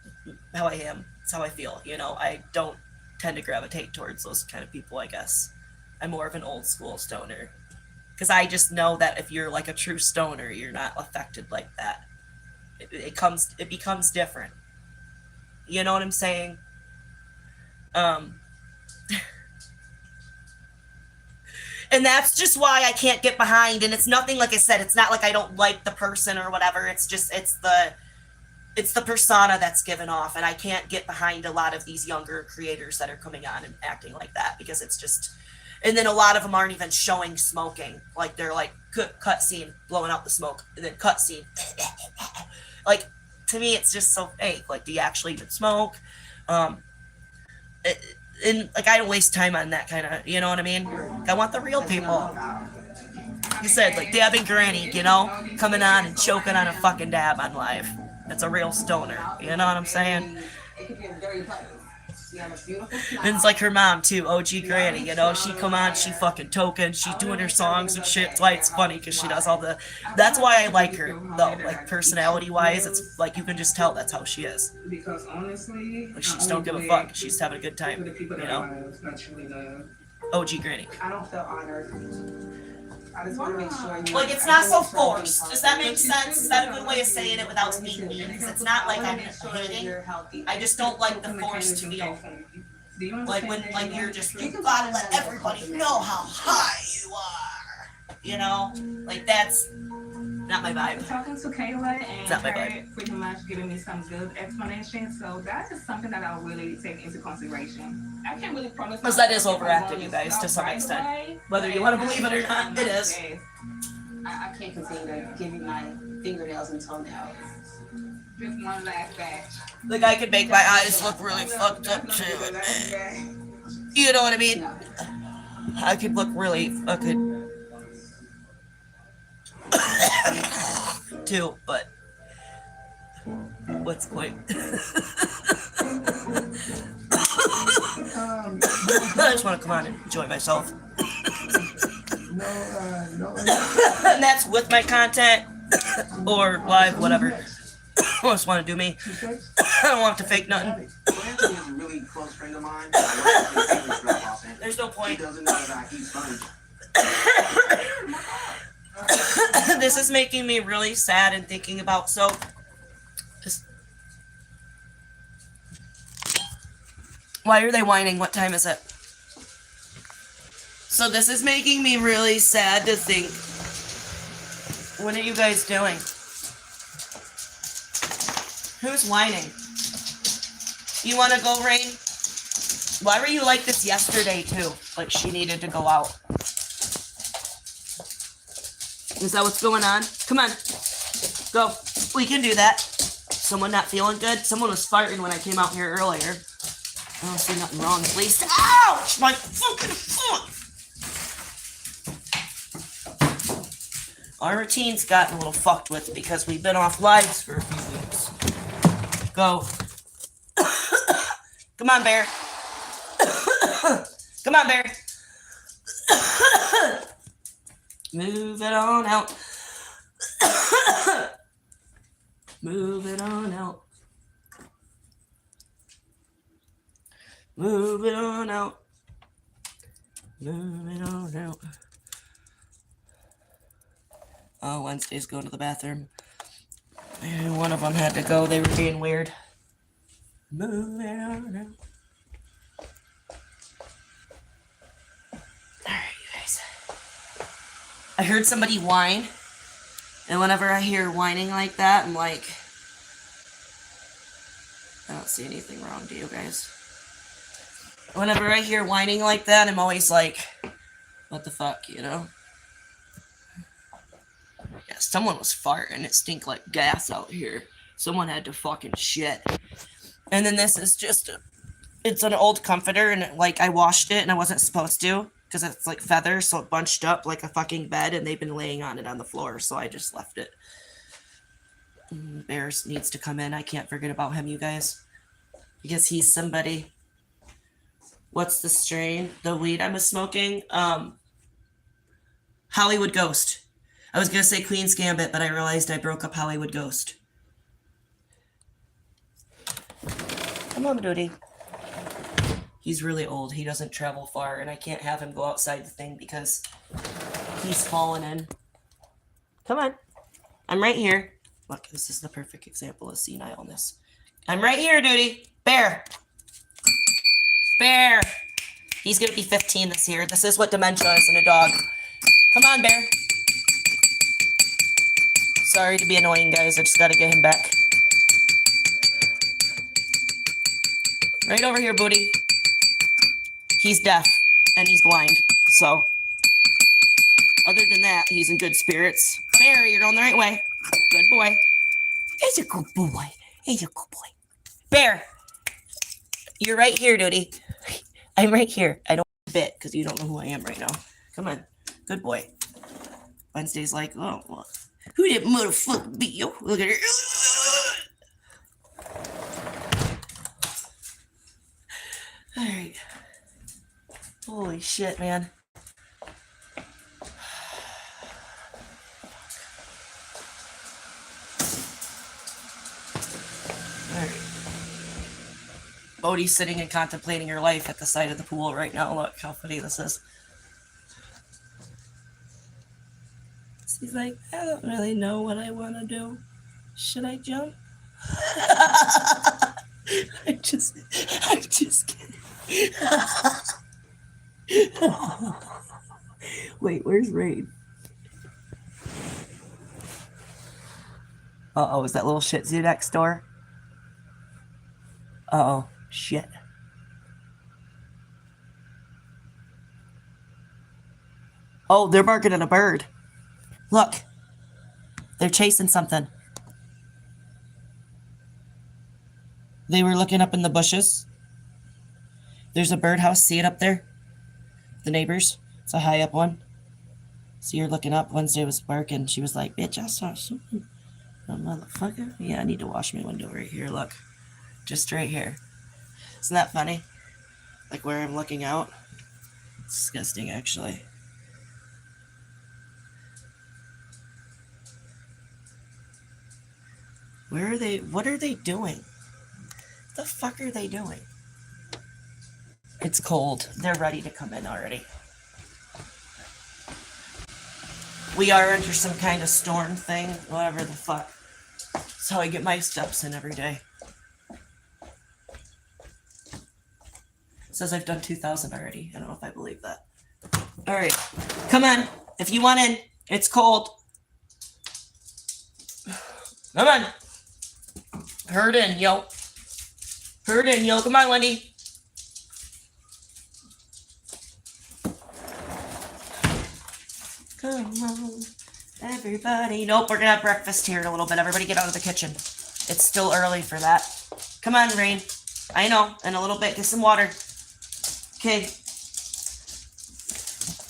how I am. It's how I feel, you know. I don't tend to gravitate towards those kind of people, I guess. I'm more of an old school stoner. Because I just know that if you're like a true stoner, you're not affected like that. It becomes different. You know what I'm saying? And that's just why I can't get behind. And it's nothing, like I said, it's not like I don't like the person or whatever. It's just, it's the persona that's given off. And I can't get behind a lot of these younger creators that are coming on and acting like that, because it's just, and then a lot of them aren't even showing smoking. Like they're like cut scene, blowing out the smoke, and then cut scene. Like, to me, it's just so fake. Like, do you actually even smoke? And like, I don't waste time on that kind of, you know what I mean? I want the real people. Like you said, like Dab and Granny, you know, coming on and choking on a fucking dab on live. That's a real stoner. You know what I'm saying? And it's like her mom too, OG Granny, you know, she come on, she fucking token, she's doing her songs and shit. That's why it's funny, because she does all the, that's why I like her though, like personality wise, it's like you can just tell that's how she is. Because honestly, like she just don't give a fuck, she's just having a good time, you know. OG Granny. I don't feel honored. I just want to make sure you. Like, it's not so forced. Does that make sense? Is that a good way of saying it without being mean? Because it's not like I'm hating. I just don't like the forced feel. Like when you're just, you gotta let everybody know how high you are. You know? Like, that's not my vibe. Talking to Kayla and not my her vibe. pretty much giving me some good explanation, so that is something that I'll really take into consideration. I can't really promise. Because that is overacted, you guys, to some extent. Whether you want to believe it or not, it is. I can't continue to give you my fingernails and toenails. Just one last batch. Like, I could make my eyes look really fucked up too. You know what I mean? I could look really fucking. too, but what's the point? I just want to come on and enjoy myself. And that's with my content or live, whatever. I just want to do me. I don't want to fake nothing. So Anthony is a really close friend of mine. I work in the papers throughout Los Angeles. There's no He point. doesn't know that I eat sponge. This is making me really sad and thinking about, so just, why are they whining? What time is it? So this is making me really sad to think, what are you guys doing? Who's whining? You want to go, Rain? Why were you like this yesterday too? Like she needed to go out. Is that what's going on? Come on. Go. We can do that. Someone not feeling good? Someone was farting when I came out here earlier. I don't see nothing wrong, at least. Ouch! My fucking foot! Our routine's gotten a little fucked with because we've been off lives for a few weeks. Go. Come on, Bear. Come on, Bear. Move it on out. Move it on out. Move it on out. Move it on out. Oh, Wednesday's going to the bathroom. And one of them had to go. They were being weird. Move it on out. Alright, you guys. I heard somebody whine. And whenever I hear whining like that, I'm like, I don't see anything wrong, do you guys? Whenever I hear whining like that, I'm always like, what the fuck, you know? Yeah, someone was farting. It stink like gas out here. Someone had to fucking shit. And then this is just, it's an old comforter, and like I washed it and I wasn't supposed to because it's like feathers, so it bunched up like a fucking bed, and they've been laying on it on the floor, so I just left it. Bears needs to come in. I can't forget about him, you guys, because he's somebody. What's the strain? The weed I was smoking? Hollywood Ghost. I was gonna say Queen's Gambit, but I realized I broke up Hollywood Ghost. Come on, Duty. He's really old. He doesn't travel far, and I can't have him go outside the thing because he's fallen in. Come on. I'm right here. Look, this is the perfect example of senileness. I'm right here, Duty. Bear. Bear. He's going to be 15 this year. This is what dementia is in a dog. Come on, Bear. Sorry to be annoying, guys. I just got to get him back. Right over here, Booty. He's deaf and he's blind. So, other than that, he's in good spirits. Bear, you're going the right way. Good boy. He's a good boy. He's a good boy. Bear, you're right here, Duty. I'm right here. I don't bit because you don't know who I am right now. Come on. Good boy. Wednesday's like, oh, well, who did motherfucker beat you? Look at her. All right. Holy shit, man. Alright. Bodhi's sitting and contemplating her life at the side of the pool right now. Look how funny this is. She's like, I don't really know what I want to do. Should I jump? I'm just kidding. Wait, where's Rain? Uh-oh, is that little shih tzu next door? Uh-oh, shit. Oh, they're barking at a bird. Look, they're chasing something. They were looking up in the bushes. There's a birdhouse. See it up there? The neighbors. It's a high up one. So you're looking up. Wednesday was working. She was like, bitch, I saw something. Oh, motherfucker. Yeah, I need to wash my window right here. Look. Just right here. Isn't that funny? Like where I'm looking out. It's disgusting, actually. Where are they? What are they doing? What the fuck are they doing? It's cold. They're ready to come in already. We are under some kind of storm thing. Whatever the fuck. That's how I get my steps in every day. It says I've done 2,000 already. I don't know if I believe that. Alright. Come on. If you want in. It's cold. Come on. Herd in, yo. Herd in, yo. Come on, Wendy. Come on, everybody. Nope, we're gonna have breakfast here in a little bit. Everybody get out of the kitchen. It's still early for that. Come on, Rain. I know. In a little bit, get some water. Okay.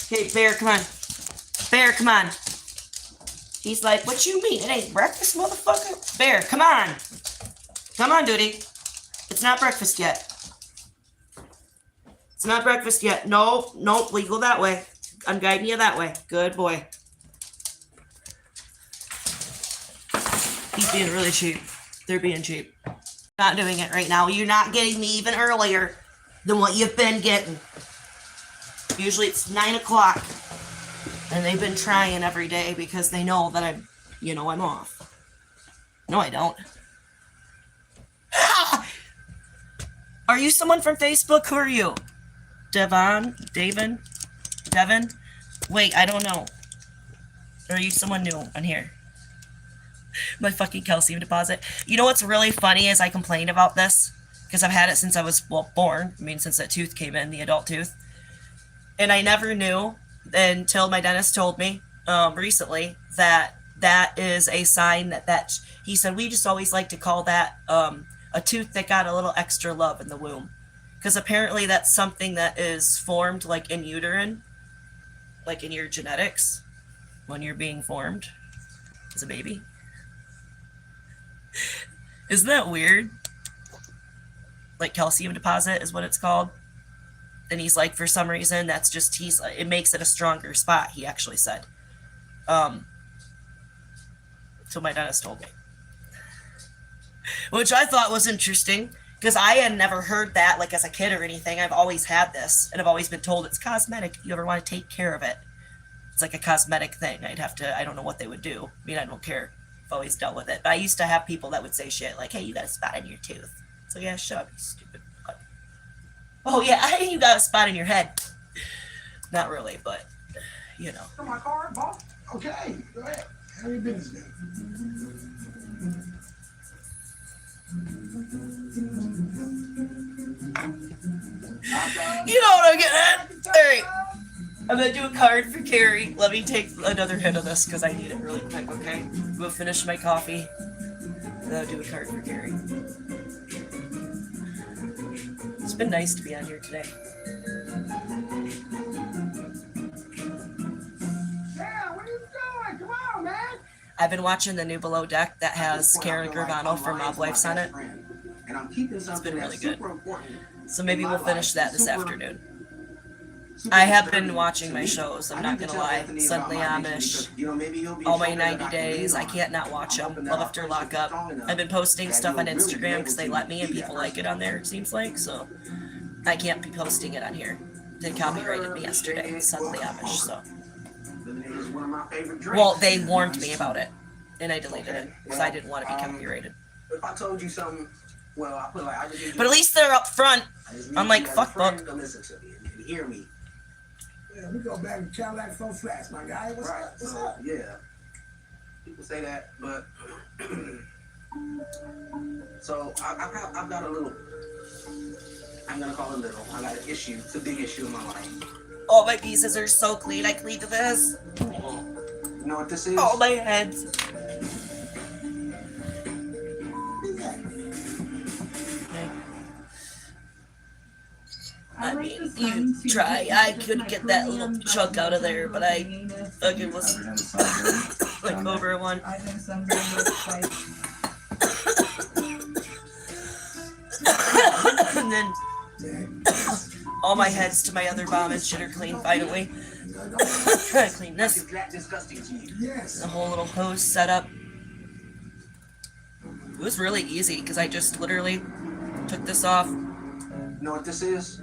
Okay, Bear, come on. Bear, come on. He's like, what you mean? It ain't breakfast, motherfucker? Bear, come on. Come on, duty. It's not breakfast yet. It's not breakfast yet. No, nope, we go that way. I'm guiding you that way. Good boy. He's being really cheap. They're being cheap. Not doing it right now. You're not getting me even earlier than what you've been getting. Usually it's 9 o'clock. And they've been trying every day because they know that I'm off. No, I don't. Are you someone from Facebook? Who are you? Devon? Wait, I don't know. Or are you someone new on here? My fucking calcium deposit. You know what's really funny is I complained about this because I've had it since I was, born. I mean, since that tooth came in, the adult tooth. And I never knew until my dentist told me recently that is a sign that he said, we just always like to call that a tooth that got a little extra love in the womb. Because apparently that's something that is formed like in uterine, like in your genetics, when you're being formed as a baby. Isn't that weird? Like calcium deposit is what it's called. And he's like, for some reason, that's just, it makes it a stronger spot, he actually said. So my dentist told me. Which I thought was interesting. Because I had never heard that, like, as a kid or anything. I've always had this, and I've always been told it's cosmetic. If you ever want to take care of it, it's like a cosmetic thing. I don't know what they would do. I mean, I don't care. I've always dealt with it. But I used to have people that would say shit like, hey, you got a spot in your tooth. So, yeah, shut up, you stupid fuck. Oh, yeah, you got a spot in your head. Not really, but, you know. My car, boss. Okay, go ahead. How your business then? You know what I'm getting at? Alright. I'm gonna do a card for Carrie. Let me take another hit of this because I need it really quick, okay? We'll finish my coffee. And I'll do a card for Carrie. It's been nice to be on here today. Yeah, where you going? Come on, man. I've been watching the new Below Deck that has Karen Gravano from Mob Wives on it. It's been really good. So maybe we'll finish that this afternoon. I have been watching my shows, I'm not gonna lie. Suddenly Amish, all my 90 days, I can't not watch them. Love After Lockup. I've been posting stuff on Instagram because they let me and people like it on there, it seems like, so I can't be posting it on here. They copyrighted me yesterday, Suddenly Amish, so. Well, they warned me about it, and I deleted it because I didn't want to be copyrighted. If I told you something, well, I put like I just need But at least they're up front. I'm like, fuck, book. to listen to me and hear me. Yeah, we go back to Cadillac so fast, my guy. What's Right. up? What's So, up? yeah. People say that, but so I've got a little. I'm gonna call it little. I got an issue. It's a big issue in my life. All my pieces are so clean. I cleaned this. You know what this is? All my heads. I mean, you try. I could get that little chunk out of there, but I fucking was Ever had a sunburn? like over one. I think sunburn looks like And then all my heads to my other bomb and shit are clean finally. I clean this. Is that disgusting to you? Yes. The whole little hose setup. It was really easy because I just literally took this off, You know what this is?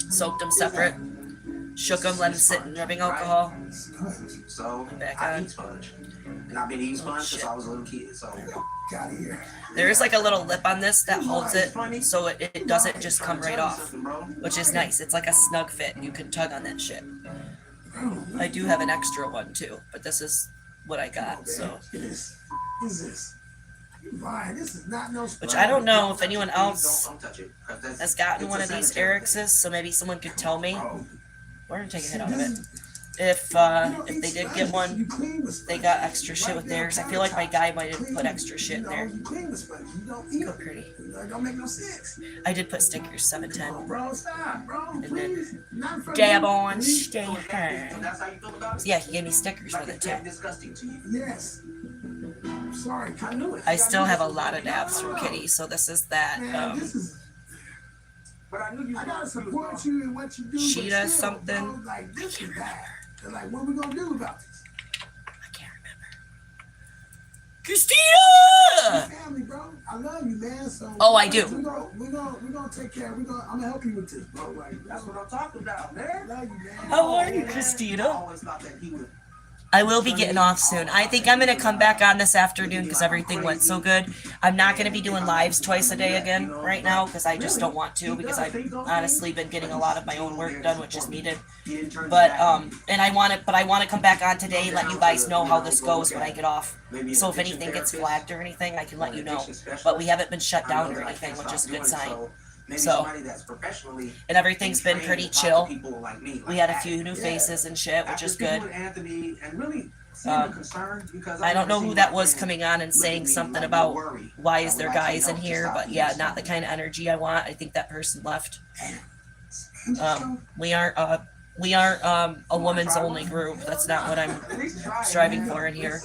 soaked them separate, shook them, let them sit in rubbing alcohol. So Back I on. eat sponge, and I've been eating sponge since shit. I was a little kid. So Got here. There is like a little lip on this that holds it so it doesn't just come right off, which is nice. It's like a snug fit. You can tug on that shit. I do have an extra one too, but this is what I got, so. This is Ryan, this is not no Which I don't know if anyone else Don't touch it. 'cause that's- has gotten it's one a of these sanitary thing. Eric's, so maybe someone could tell me. Oh, We're gonna take a see, hit out of this it. is- If you don't they eat did sponge, get one, you clean with they sponge. got extra shit Right with there, theirs. I feel like my guy might have clean, put extra shit in you there. know, You clean with sponge. You don't eat Go it. pretty. You know, it don't make no sense. I did put stickers, 710. Oh, bro, stop, bro, And then please. Not from Dab you, on, please. stay So home. that's how you feel about it? Yeah, he gave me stickers Like with it it's too. that disgusting to you? Yes. Sorry, I knew it. I still have a lot of dabs from Kitty, so this is that. man, this is. But I knew you. I gotta support you in what you do. She but does still, something. Bro, like this is bad. They're like, what are we gonna do about this? I can't remember. Christina! Family, bro. I love you, man. So Oh, I do. We're gonna take care. I'm gonna help you with this, bro. Like That's what I'm talking about, man. I love you, man. How are you, I Christina? always thought that he would. I will be getting off soon. I think I'm gonna come back on this afternoon because everything went so good. I'm not gonna be doing lives twice a day again right now because I just don't want to because I've honestly been getting a lot of my own work done, which is needed. But and I want to come back on today and let you guys know how this goes when I get off. So if anything gets flagged or anything, I can let you know. But we haven't been shut down or anything, which is a good sign. So, and everything's been pretty chill. We had a few new faces and shit, which is good. I don't know who that was coming on and saying something about why is there guys in here, but yeah, not the kind of energy I want. I think that person left. We aren't a woman's only group. That's not what I'm striving for in here.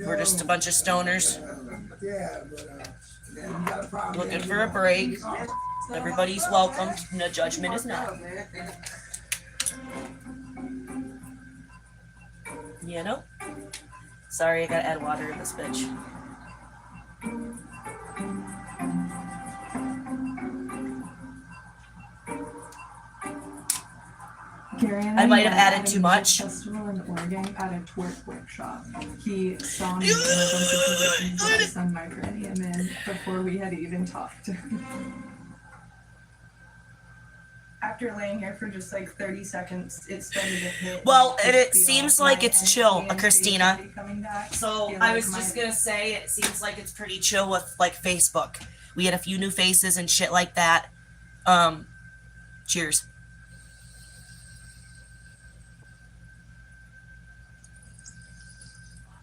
We're just a bunch of stoners Yeah, but man, you got a problem. looking for a break. Everybody's welcome. No judgment is not. You know? Sorry, I gotta add water in this bitch. Gary and I might have met added at a too much. festival in Oregon at a twerk workshop. He saw me in a bunch of positions that I sung my perineum in before we had even talked. After laying here for just like 30 seconds, it started to hit. Well, and it feel seems like my it's chill, energy and Christina. creativity coming back. So Feel I like was just gonna say it seems like it's pretty chill with like Facebook. We had a few new faces and shit like that. Cheers.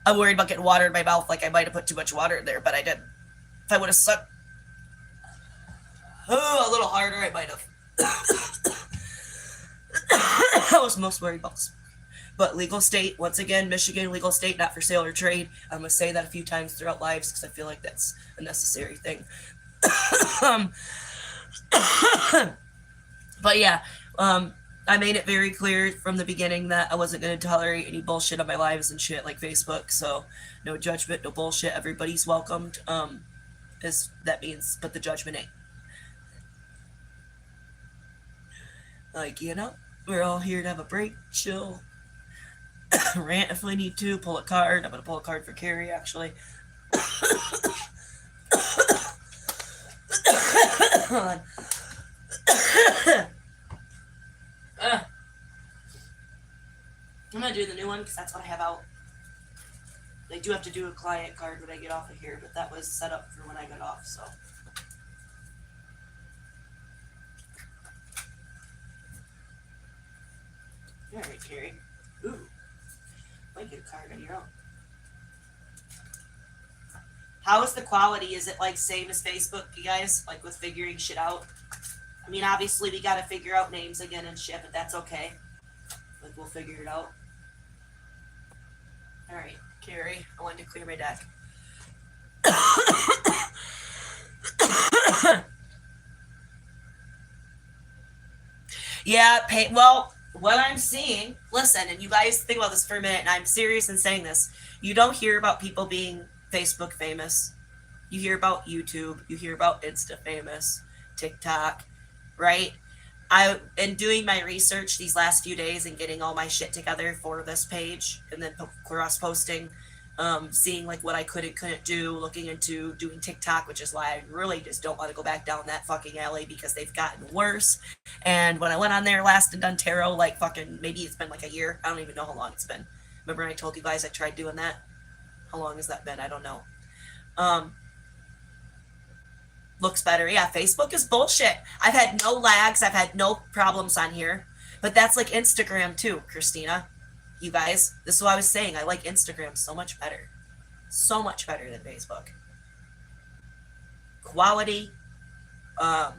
I'm worried about getting water in my mouth, like I might have put too much water in there, but I didn't. If I would have sucked a little harder, I might have. I was most worried about. But legal state, once again, Michigan, legal state, not for sale or trade. I'm going to say that a few times throughout lives because I feel like that's a necessary thing. But yeah, I made it very clear from the beginning that I wasn't going to tolerate any bullshit on my lives and shit like Facebook. So no judgment, no bullshit. Everybody's welcomed. As that means, but the judgment ain't. Like, you know, we're all here to have a break, chill, rant if we need to, pull a card. I'm going to pull a card for Carrie, actually. Hold on. I'm going to do the new one because that's what I have out. I do have to do a client card when I get off of here, but that was set up for when I got off, so. Alright, Carrie. Ooh. Might get a card on your own. How is the quality? Is it like same as Facebook, you guys? Like with figuring shit out? I mean, obviously we gotta figure out names again and shit, but that's okay. Like, we'll figure it out. Alright, Carrie, I wanted to clear my deck. Yeah, well, what I'm seeing, listen, and you guys think about this for a minute, and I'm serious in saying this. You don't hear about people being Facebook famous. You hear about YouTube, you hear about Insta famous, TikTok, right? I, in doing my research these last few days and getting all my shit together for this page, and then cross posting, seeing like what I could and couldn't do, looking into doing TikTok, which is why I really just don't want to go back down that fucking alley because they've gotten worse. And when I went on there last and done tarot, like fucking, maybe it's been like a year. I don't even know how long it's been. Remember I told you guys I tried doing that? How long has that been? I don't know. Looks better. Yeah, Facebook is bullshit. I've had no lags. I've had no problems on here. But that's like Instagram too, Christina. You guys, this is what I was saying. I like Instagram so much better. So much better than Facebook. Quality. I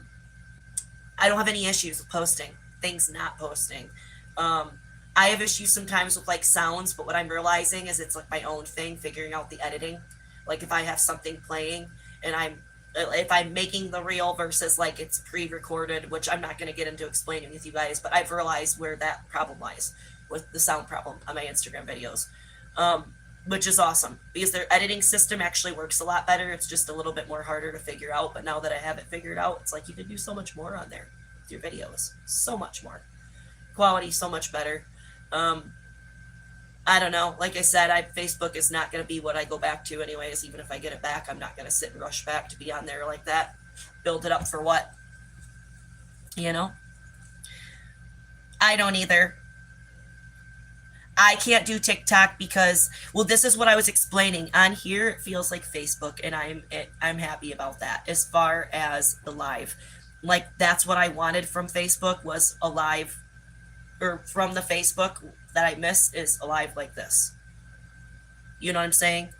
don't have any issues with posting. Things not posting. I have issues sometimes with like sounds, but what I'm realizing is it's like my own thing, figuring out the editing. Like if I have something playing and if I'm making the reel versus like it's pre-recorded, which I'm not going to get into explaining with you guys, but I've realized where that problem lies with the sound problem on my Instagram videos, which is awesome because their editing system actually works a lot better. It's just a little bit more harder to figure out, but now that I have it figured out, it's like you can do so much more on there with your videos. So much more. Quality so much better. I don't know. Like I said, Facebook is not going to be what I go back to anyways. Even if I get it back, I'm not going to sit and rush back to be on there like that. Build it up for what? You know? I don't either. I can't do TikTok because, well, this is what I was explaining. On here, it feels like Facebook, and I'm happy about that. As far as the live, like that's what I wanted from Facebook was a live, or from the Facebook that I miss is a live like this. You know what I'm saying?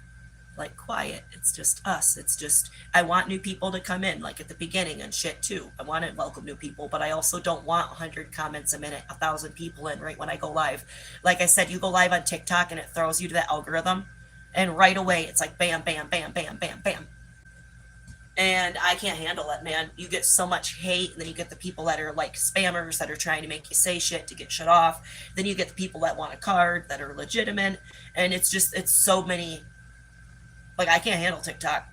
Like quiet. It's just us. It's just, I want new people to come in, like at the beginning and shit too. I want to welcome new people, but I also don't want 100 comments a minute, 1,000 people in right when I go live. Like I said, you go live on TikTok and it throws you to that algorithm, and right away it's like bam, bam, bam, bam, bam, bam. And I can't handle it, man. You get so much hate, and then you get the people that are like spammers that are trying to make you say shit to get shit off. Then you get the people that want a card that are legitimate, and it's so many. Like, I can't handle TikTok.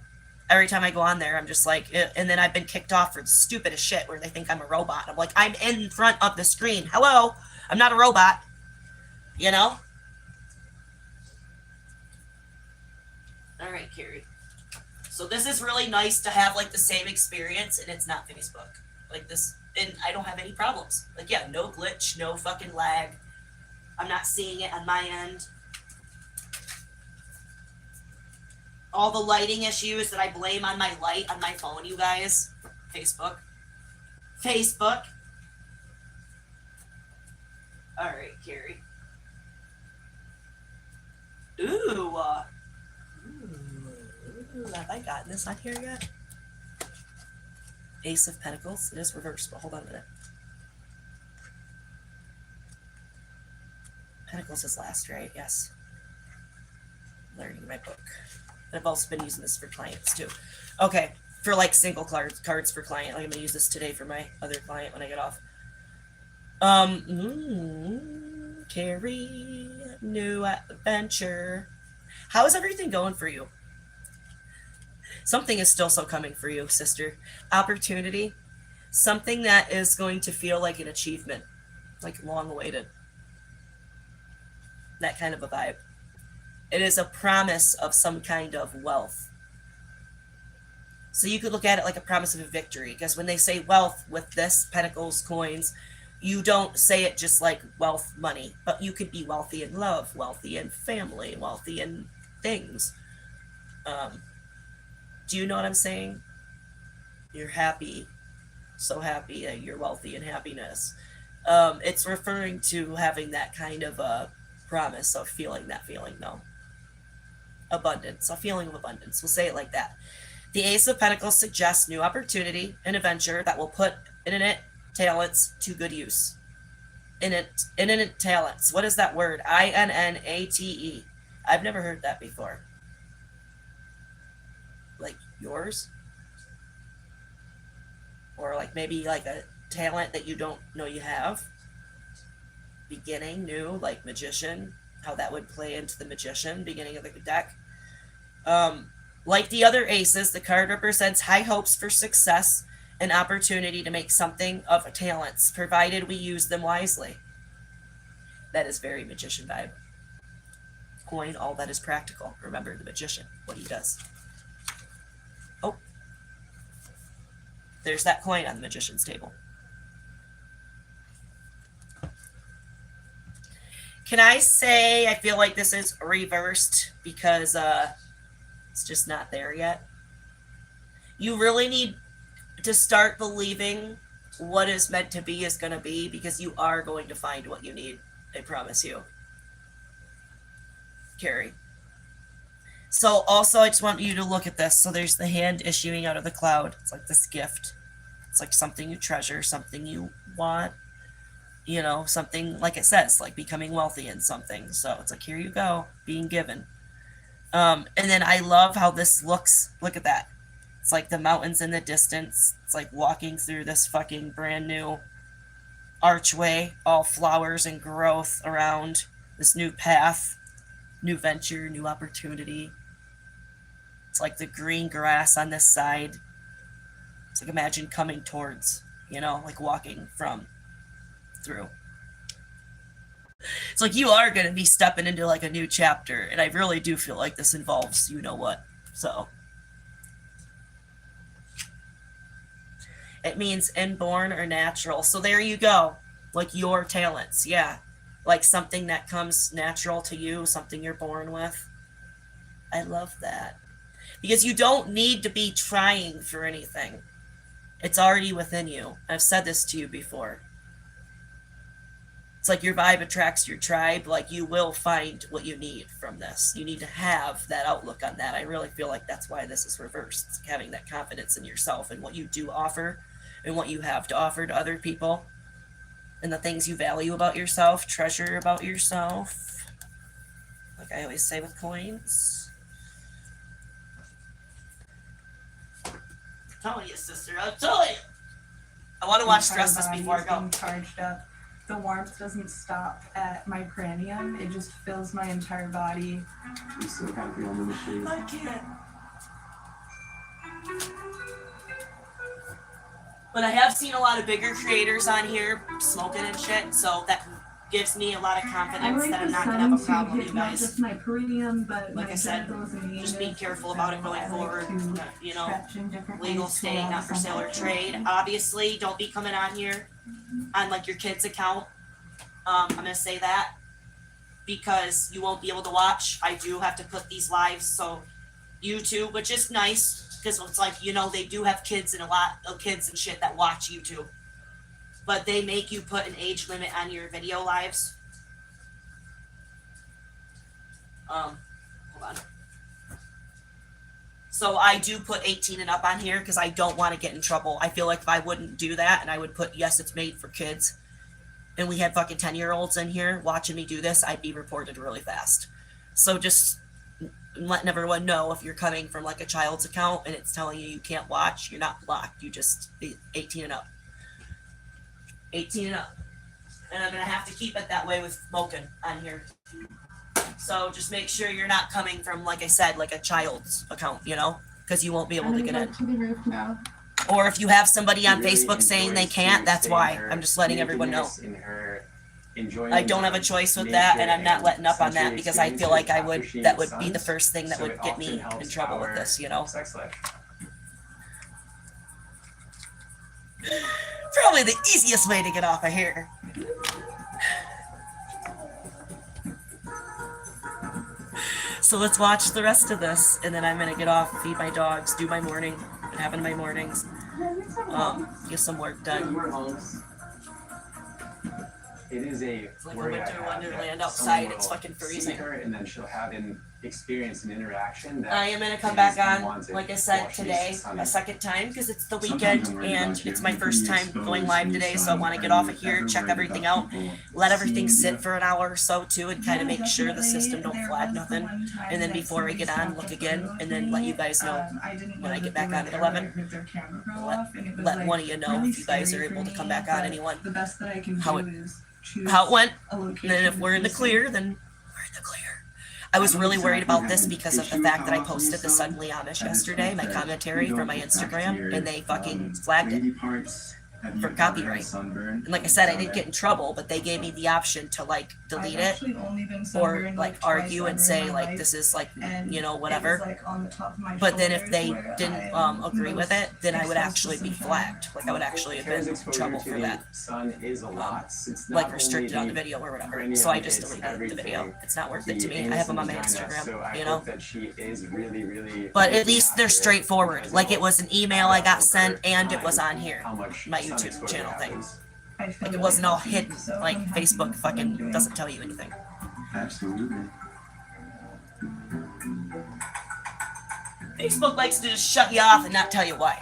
Every time I go on there, I'm just like, and then I've been kicked off for the stupidest shit where they think I'm a robot. I'm like, I'm in front of the screen. Hello? I'm not a robot. You know? All right, Carrie. So this is really nice to have like the same experience, and it's not Facebook. Like this, and I don't have any problems. Like, yeah, no glitch, no fucking lag. I'm not seeing it on my end. All the lighting issues that I blame on my light on my phone, you guys. Facebook. Facebook. All right, Carrie. Ooh. Have I gotten this on here yet? Ace of Pentacles. It is reversed, but hold on a minute. Pentacles is last, right? Yes. Learning my book. And I've also been using this for clients too. Okay, for like single cards for client. Like I'm gonna use this today for my other client when I get off. Carrie, new adventure. How is everything going for you? Something is still so coming for you, sister. Opportunity. Something that is going to feel like an achievement. Like long awaited. That kind of a vibe. It is a promise of some kind of wealth. So you could look at it like a promise of a victory. Because when they say wealth with this, pentacles, coins, you don't say it just like wealth, money. But you could be wealthy in love, wealthy in family, wealthy in things. Do you know what I'm saying? You're happy. So happy that you're wealthy in happiness. It's referring to having that kind of a promise of feeling that feeling, though. Abundance, a feeling of abundance. We'll say it like that. The Ace of Pentacles suggests new opportunity and adventure that will put Innate talents to good use. Innate talents. What is that word? INNATE. I've never heard that before. Like yours? Or like maybe like a talent that you don't know you have? Beginning, new, like magician. How that would play into the magician, beginning of the deck. Like the other aces, the card represents high hopes for success and opportunity to make something of talents, provided we use them wisely. That is very magician vibe. Coin all that is practical. Remember the magician, what he does. Oh. There's that coin on the magician's table. Can I say I feel like this is reversed because it's just not there yet? You really need to start believing what is meant to be is going to be, because you are going to find what you need. I promise you. Carrie. So also I just want you to look at this. So there's the hand issuing out of the cloud. It's like this gift. It's like something you treasure, something you want. You know, something like it says, like becoming wealthy in something. So it's like, here you go, being given. And then I love how this looks. Look at that. It's like the mountains in the distance. It's like walking through this fucking brand new archway, all flowers and growth around this new path, new venture, new opportunity. It's like the green grass on this side. It's like imagine coming towards, you know, like walking from through. It's like you are going to be stepping into like a new chapter, and I really do feel like this involves you know what. So it means inborn or natural. So there you go. Like your talents. Yeah. Like something that comes natural to you, something you're born with. I love that. Because you don't need to be trying for anything. It's already within you. I've said this to you before. It's like your vibe attracts your tribe. Like you will find what you need from this. You need to have that outlook on that. I really feel like that's why this is reversed. It's having that confidence in yourself and what you do offer and what you have to offer to other people and the things you value about yourself, treasure about yourself. Like I always say with coins. I'm telling you, sister. I'm telling you. I want to watch the rest of this before I go. Charged up. The warmth doesn't stop at my cranium. It just fills my entire body. You still gotta be on the machine. I can't. But I have seen a lot of bigger creators on here smoking and shit, so that gives me a lot of confidence that I'm not gonna have a problem, you Not guys. just my perineum, but Like my I said, genitals and just be anus. careful about it going forward. You know, Stretch in different legal ways to state, allow not for sale or some trade. Obviously, don't be coming on here on like your kid's account. I'm gonna say that because you won't be able to watch. I do have to put these lives, so YouTube, which is nice because it's like, you know, they do have kids and a lot of kids and shit that watch YouTube, but they make you put an age limit on your video lives. Hold on. So I do put 18 and up on here because I don't want to get in trouble. I feel like if I wouldn't do that and I would put, yes, it's made for kids, and we had fucking 10-year-olds in here watching me do this, I'd be reported really fast. So just letting everyone know, if you're coming from like a child's account and it's telling you you can't watch, you're not blocked. You just 18 and up. 18 and up. And I'm going to have to keep it that way with smoking on here. So just make sure you're not coming from, like I said, like a child's account, you know, because you won't be able to get in. to the roof now. Or if you have somebody on Really Facebook saying they enjoys can't, that's seeing why. her I'm just letting everyone know. nakedness and her enjoying I don't have a choice with that, and I'm not letting up on that because I feel like I would. That would be the first thing that would get me in trouble with this, you know. Sex life. Probably the easiest way to get off of here. So let's watch the rest of this, and then I'm gonna get off, feed my dogs, do my morning, what happened to my mornings, get some work done. We're homes. It is a It's like a worry I winter have wonderland that outside, someone it's will fucking see freezing. her and then she'll have in experience and interaction that I am gonna come is back on, unwanted like I while said, she's today, sunning. a second time, because it's the Sometimes weekend, I'm worried and about you. it's my You're first pretty time exposed going to live the today, so I sun. wanna get Are off you of here, ever check worried everything about out, people let everything seeing sit you? for an hour or so too, and kind of Yeah, make sure the definitely. system don't There flag was the nothing, one time and then that before I somebody get on, stopped look a again, photo of and then me. let you guys know I didn't when know I get that back they on were at there 11. with their camera girl Let- off, and it was let like one of you know really if you guys scary are able for to come me, back on but anyone. The best that I can How do it- is choose How it went, a and location. then if we're in the to clear, then we're in the clear. I was really worried about this because of the fact that I posted the Suddenly Amish yesterday, my commentary from my Instagram, and they fucking flagged it for copyright. And like I said, I didn't get in trouble, but they gave me the option to like delete I've it actually only been or sunburned, like twice argue and ever in say my like life, this is like and you know it whatever. was, like, on the top of my But then if shoulders they where didn't I'm agree with most it, then I would exposed to actually be sunshine. flagged. Like I would actually have Tara's been in exposure trouble to for the that. sun is a lot. It's not Like restricted on only the video or whatever. cranium, So I just it's deleted the video. everything. It's not worth it The to me. I anus have them on and my vagina, Instagram, so I you know? hope that she is really But at looking least they're after straightforward. because Like it it'll was an email I got sent over and it was time on here. how much My sun YouTube exposure channel thing. happens. I feel Like it really wasn't all healthy, hidden. so Like I'm happy Facebook with what I'm fucking doing. doesn't tell you anything. Absolutely. Facebook likes to just shut you off and not tell you why.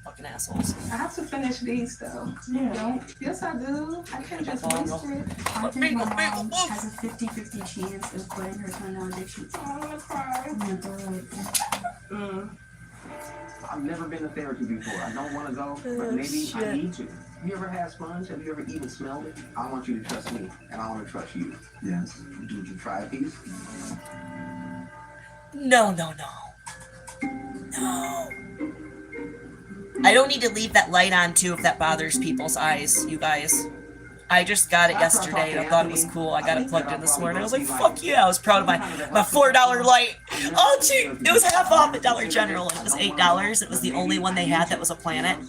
Fucking assholes. I have to finish these though. Yeah. Don't. Yes, I do. I can't just waste it. I think my mom has a 50-50 chance of quitting her toenail addiction. Oh, I'm gonna cry. I'm gonna throw it. I've never been to therapy before. I don't want to go, but maybe I need to. You ever had sponge? Have you ever even smelled it? I want you to trust me, and I want to trust you. Yes. Would you try a piece? No. I don't need to leave that light on too if that bothers people's eyes, you guys. I just got it yesterday and I thought it was cool. I got it plugged in this morning. I was like, fuck yeah, I was proud of my $4 light. Oh, cheap! It was half off at Dollar General and it was $8. It was the only one they had that was a planet.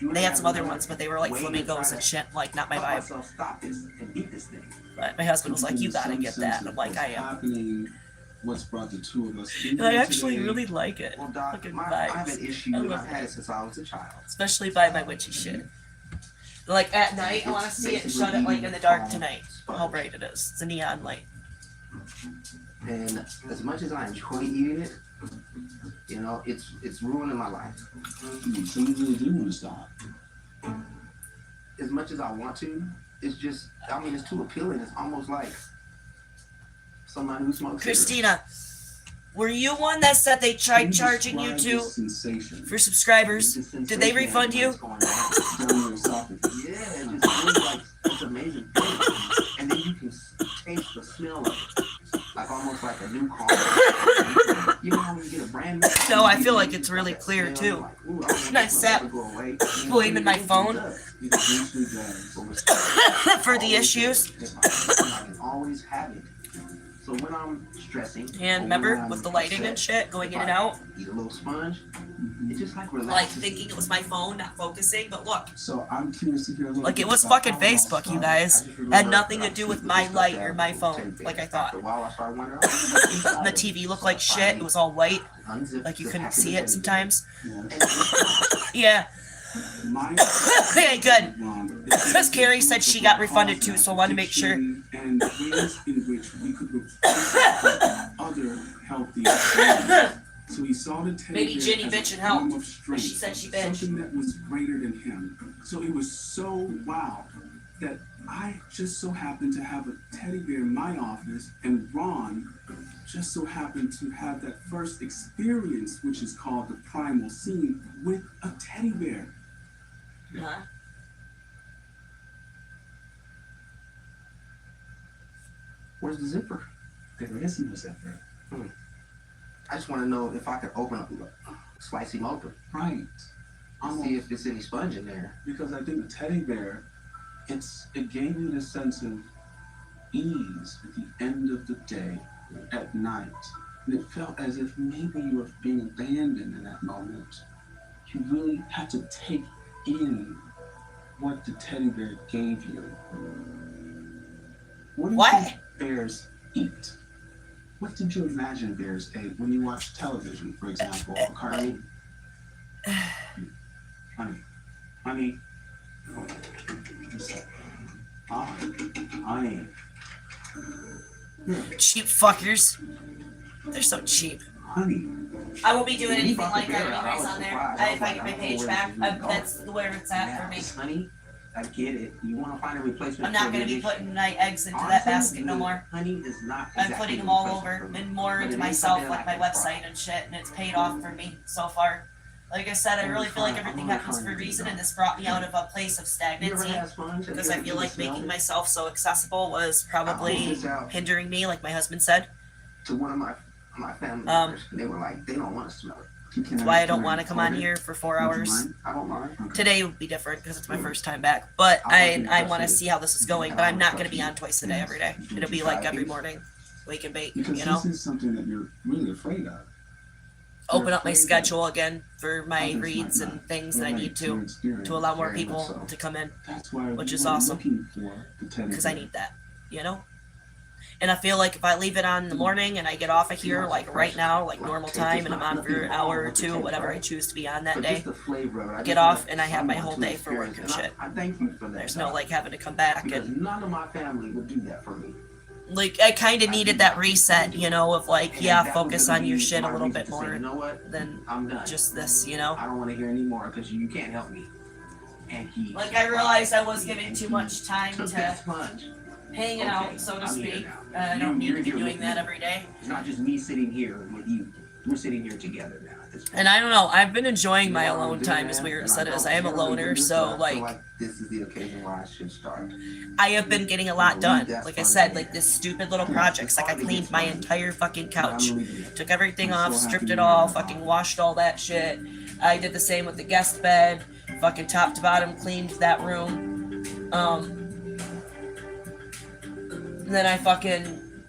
They had some other ones, but they were like flamingos and shit, like not my vibe. Stop this and eat this thing. But my husband was like, you gotta get that. And I'm like, I am. Happening, what's brought the two of us And I actually really like it. Well, Doc, Fucking I have an vibes. issue, I and love I've had it. it since I was a child. Especially by my witchy shit. Like at night, I want to see it and shut it like in the dark tonight. How bright it is. It's a neon light. And as much as I enjoy eating it, you know, it's ruining my life. So you really do want to stop. As much as I want to, it's just, I mean, it's too appealing. It's almost like somebody who smokes cigarettes. Christina, were you one that said they tried charging you too for subscribers? Did they refund you? Yeah, it just feels like it's amazing. And then you can taste the smell of it. Like almost like a new car. You know when you get a brand new car, No, I feel like it's really clear too. And I sat blaming my phone for the issues. I can always have it. So when I'm stressing, And remember, with the lighting and shit, going in and out, eat a little sponge, it's just like like relaxing. thinking it was my phone, not focusing, but look. So I'm curious to hear a little Like bit it was about fucking how it all Facebook, you started. guys. Had nothing to do with my light or my phone, like I thought. After a while, I started wondering, And the TV looked like shit. It was all white, like you couldn't see it sometimes. Yeah. My Okay, good. Ron, Because Carrie said she got refunded too, so I wanted to make sure. And ways in which we could replace other healthy things. So he saw the teddy Maybe bear Ginny as a bitched and helped. form of strength, She said she bitched. something that was greater than him. So it was so wow that I just so happened to have a teddy bear in my office, and Ron just so happened to have that first experience, which is called the primal scene, with a teddy bear. Huh? where's the zipper? There is no zipper. I just want to know if I could open up, slice him open, Right. see if there's any sponge in there. Because I think the teddy bear, it gave you this sense of ease at the end of the day, at night. And it felt as if maybe you were being abandoned in that moment. You really had to take in what the teddy bear gave you. What do you What? think bears eat? What did you imagine bears ate when you watched television, for example, a cartoon? Honey. Honey. Cheap fuckers. They're so cheap. Honey, I won't be doing when you anything brought like the that bear out, I anyways was on there. surprised. I was If I like, get my I don't know page where back, this is gonna go. that's where it's at for me. Yes, honey, I get it. You want to find a replacement. I'm not for going to the be addiction. putting my eggs into that Honestly, basket no the more. Honey is not I'm exactly putting the them all replacement over for me. and more But into it is myself, something like that I my can try. website and shit, and it's paid off for me so far. Like I said, I really feel like everything happens for a reason, and this brought me out of a place of You ever stagnancy. had sponge? Have Because you I ever feel eaten like smell making it? myself so accessible was probably I this out hindering me, like my husband said. to one of my family Um, members. They were like, they don't want to smell it. That's why I don't want to come on here for 4 hours. I don't mind. Today would be different because it's my first time back, but I want to see how this is going. But I'm not going to be on twice a day every day. It'll be like every morning, wake and bake, Because you know. this is something that you're really afraid of. Open up my schedule again for my reads and things that I need to allow more people to come in, That's why which we is were awesome. looking for the teddy because I bear. need that, you know. And I feel like if I leave it on in the morning and I get off of here like right now, like normal time, and I'm on for an hour or two, whatever I choose to be on that But day, just the flavor of it. I get just off want and I have my someone whole to day for work experience and it. shit. I thank you for that. There's no like having to come back Because and none of my family would do that for me. like I kind of needed that reset, you know, of like And yeah, that focus was gonna on your be shit a my little reason bit to say, more you know what? than I'm done. just this, you know. I don't want to hear any more because you can't help me. And he. Like I realized I was giving too much time took to that sponge. hanging Okay, out, so to I'm here speak. now. I don't need You're to be here doing with that me. every day. It's not just me sitting here with you. We're sitting here together now at this point. And I don't know, I've been enjoying my You know what alone I'm time doing, as man? weird And as that is. don't I am a generally do loner, this, so but I feel like this is the occasion where I should start. I have been getting a lot done. Like I said, like this stupid little projects. Like I cleaned my entire fucking couch. Took everything off, stripped it all, fucking washed all that shit. I did the same with the guest bed. Fucking top to bottom cleaned that room. Then I fucking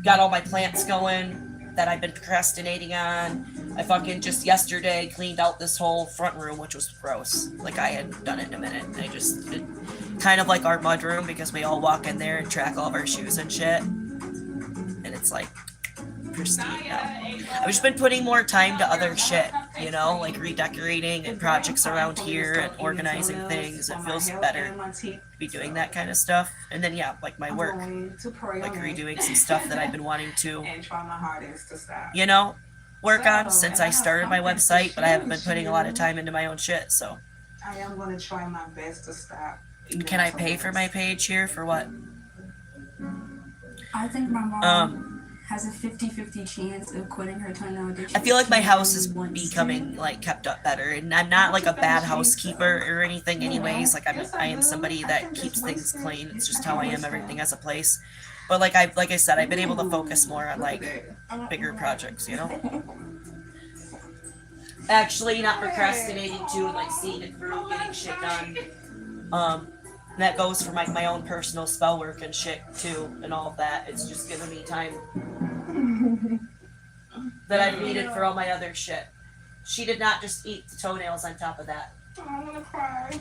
got all my plants going that I've been procrastinating on. I fucking just yesterday cleaned out this whole front room, which was gross. Like I hadn't done it in a minute. I just it, kind of like our mud room because we all walk in there and track all of our shoes and shit. And it's like pristine now. I've just been putting more time to other shit, you know, like redecorating and projects around here and organizing things. It feels better to be doing that kind of stuff. And then yeah, like my work, like redoing some stuff that I've been wanting to, and try my hardest to stop. you know, work on since I started my website, but I haven't been putting a lot of time into my own shit, so. I am going to try my best to stop. Can I pay for my page here for what? I think my mom has a 50-50 chance of quitting her toenail addiction. I feel like my house is becoming like kept up better, and I'm not like a bad housekeeper or anything. Anyways, like I am somebody that keeps things clean. It's just how I am. Everything has a place. But like I said, I've been able to focus more on like bigger projects, you know. Actually, not procrastinating too, and like seeing it through, getting shit done. That goes for my own personal spell work and shit too, and all of that. It's just giving me time that I've needed for all my other shit. She did not just eat the toenails on top of that. I'm gonna cry.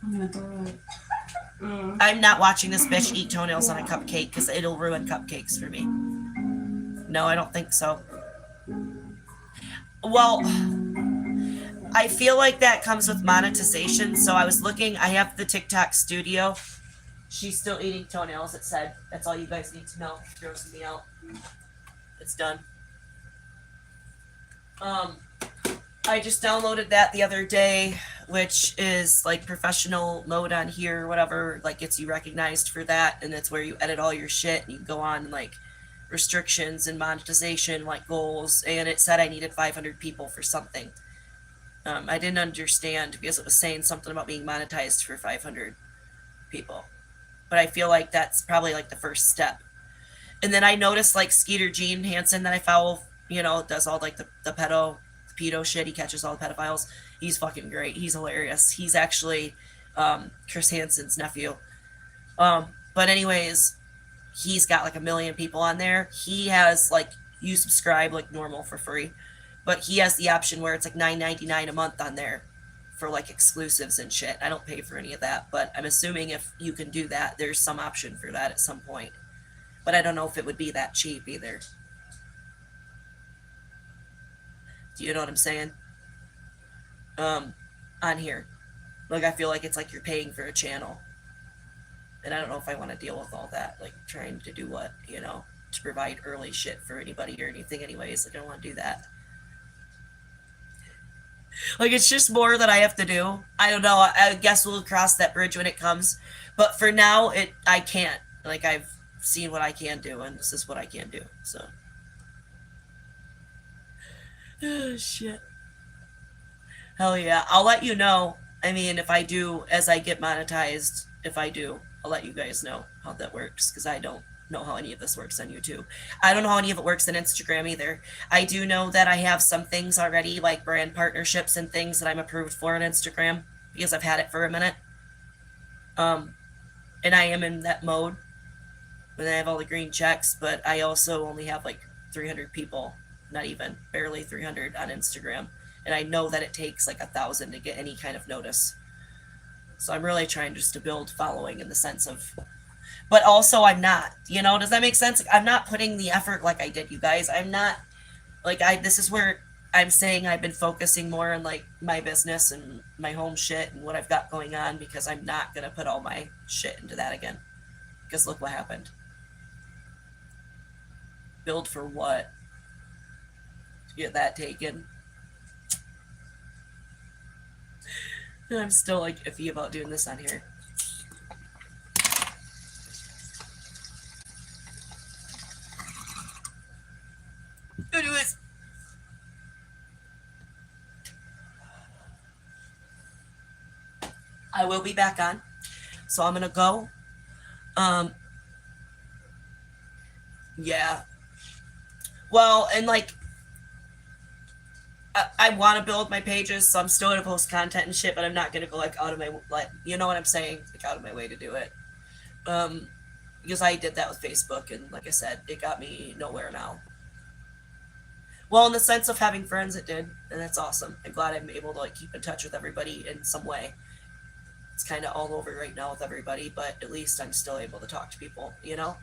I'm gonna throw up. I'm not watching this bitch eat toenails on a cupcake because it'll ruin cupcakes for me. No, I don't think so. Well, I feel like that comes with monetization. So I was looking, I have the TikTok studio. She's still eating toenails, it said. That's all you guys need to know. It grossing me out. It's done. I just downloaded that the other day, which is like professional mode on here or whatever, like gets you recognized for that, and that's where you edit all your shit and you go on like restrictions and monetization like goals, and it said I needed 500 people for something. I didn't understand because it was saying something about being monetized for 500 people. But I feel like that's probably like the first step. And then I noticed like Skeeter Gene Hansen that I follow, you know, does all like the pedo shit. He catches all the pedophiles. He's fucking great. He's hilarious. He's actually Chris Hansen's nephew. But anyways, he's got like 1 million people on there. He has like, you subscribe like normal for free. But he has the option where it's like $9.99 a month on there for like exclusives and shit. I don't pay for any of that, but I'm assuming if you can do that, there's some option for that at some point. But I don't know if it would be that cheap either. Do you know what I'm saying? On here. Like I feel like it's like you're paying for a channel. And I don't know if I want to deal with all that, like trying to do what, you know. to provide early shit for anybody or anything anyways. Like, I don't want to do that. Like, it's just more that I have to do. I don't know. I guess we'll cross that bridge when it comes. But for now, I can't. Like, I've seen what I can do, and this is what I can do. So. Oh, shit. Hell yeah. I'll let you know. I mean, if I do, as I get monetized, if I do, I'll let you guys know how that works, because I don't know how any of this works on YouTube. I don't know how any of it works on Instagram either. I do know that I have some things already, like brand partnerships and things that I'm approved for on Instagram, because I've had it for a minute. And I am in that mode when I have all the green checks, but I also only have like 300 people, not even, barely 300 on Instagram. And I know that it takes like 1,000 to get any kind of notice. So I'm really trying just to build following in the sense of, but also I'm not, you know, does that make sense? I'm not putting the effort like I did, you guys. I'm not, like, this is where I'm saying I've been focusing more on like my business and my home shit and what I've got going on, because I'm not going to put all my shit into that again. Because look what happened. Build for what? To get that taken. And I'm still like iffy about doing this on here. Go do it. I will be back on. So I'm gonna go. Yeah. Well, and like I want to build my pages, so I'm still gonna post content and shit, but I'm not gonna go like out of my, like, you know what I'm saying, like out of my way to do it. Because I did that with Facebook, and like I said, it got me nowhere now. Well, in the sense of having friends, it did, and that's awesome. I'm glad I'm able to like keep in touch with everybody in some way. It's kind of all over right now with everybody, but at least I'm still able to talk to people, you know?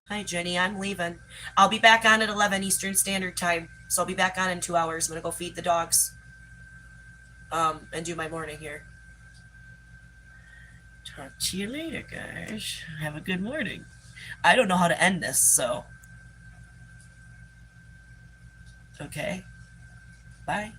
Hi, Jenny. I'm leaving. I'll be back on at 11 Eastern Standard Time. So I'll be back on in 2 hours. I'm going to go feed the dogs. And do my morning here. Talk to you later, guys. Have a good morning. I don't know how to end this, so. Okay. Bye.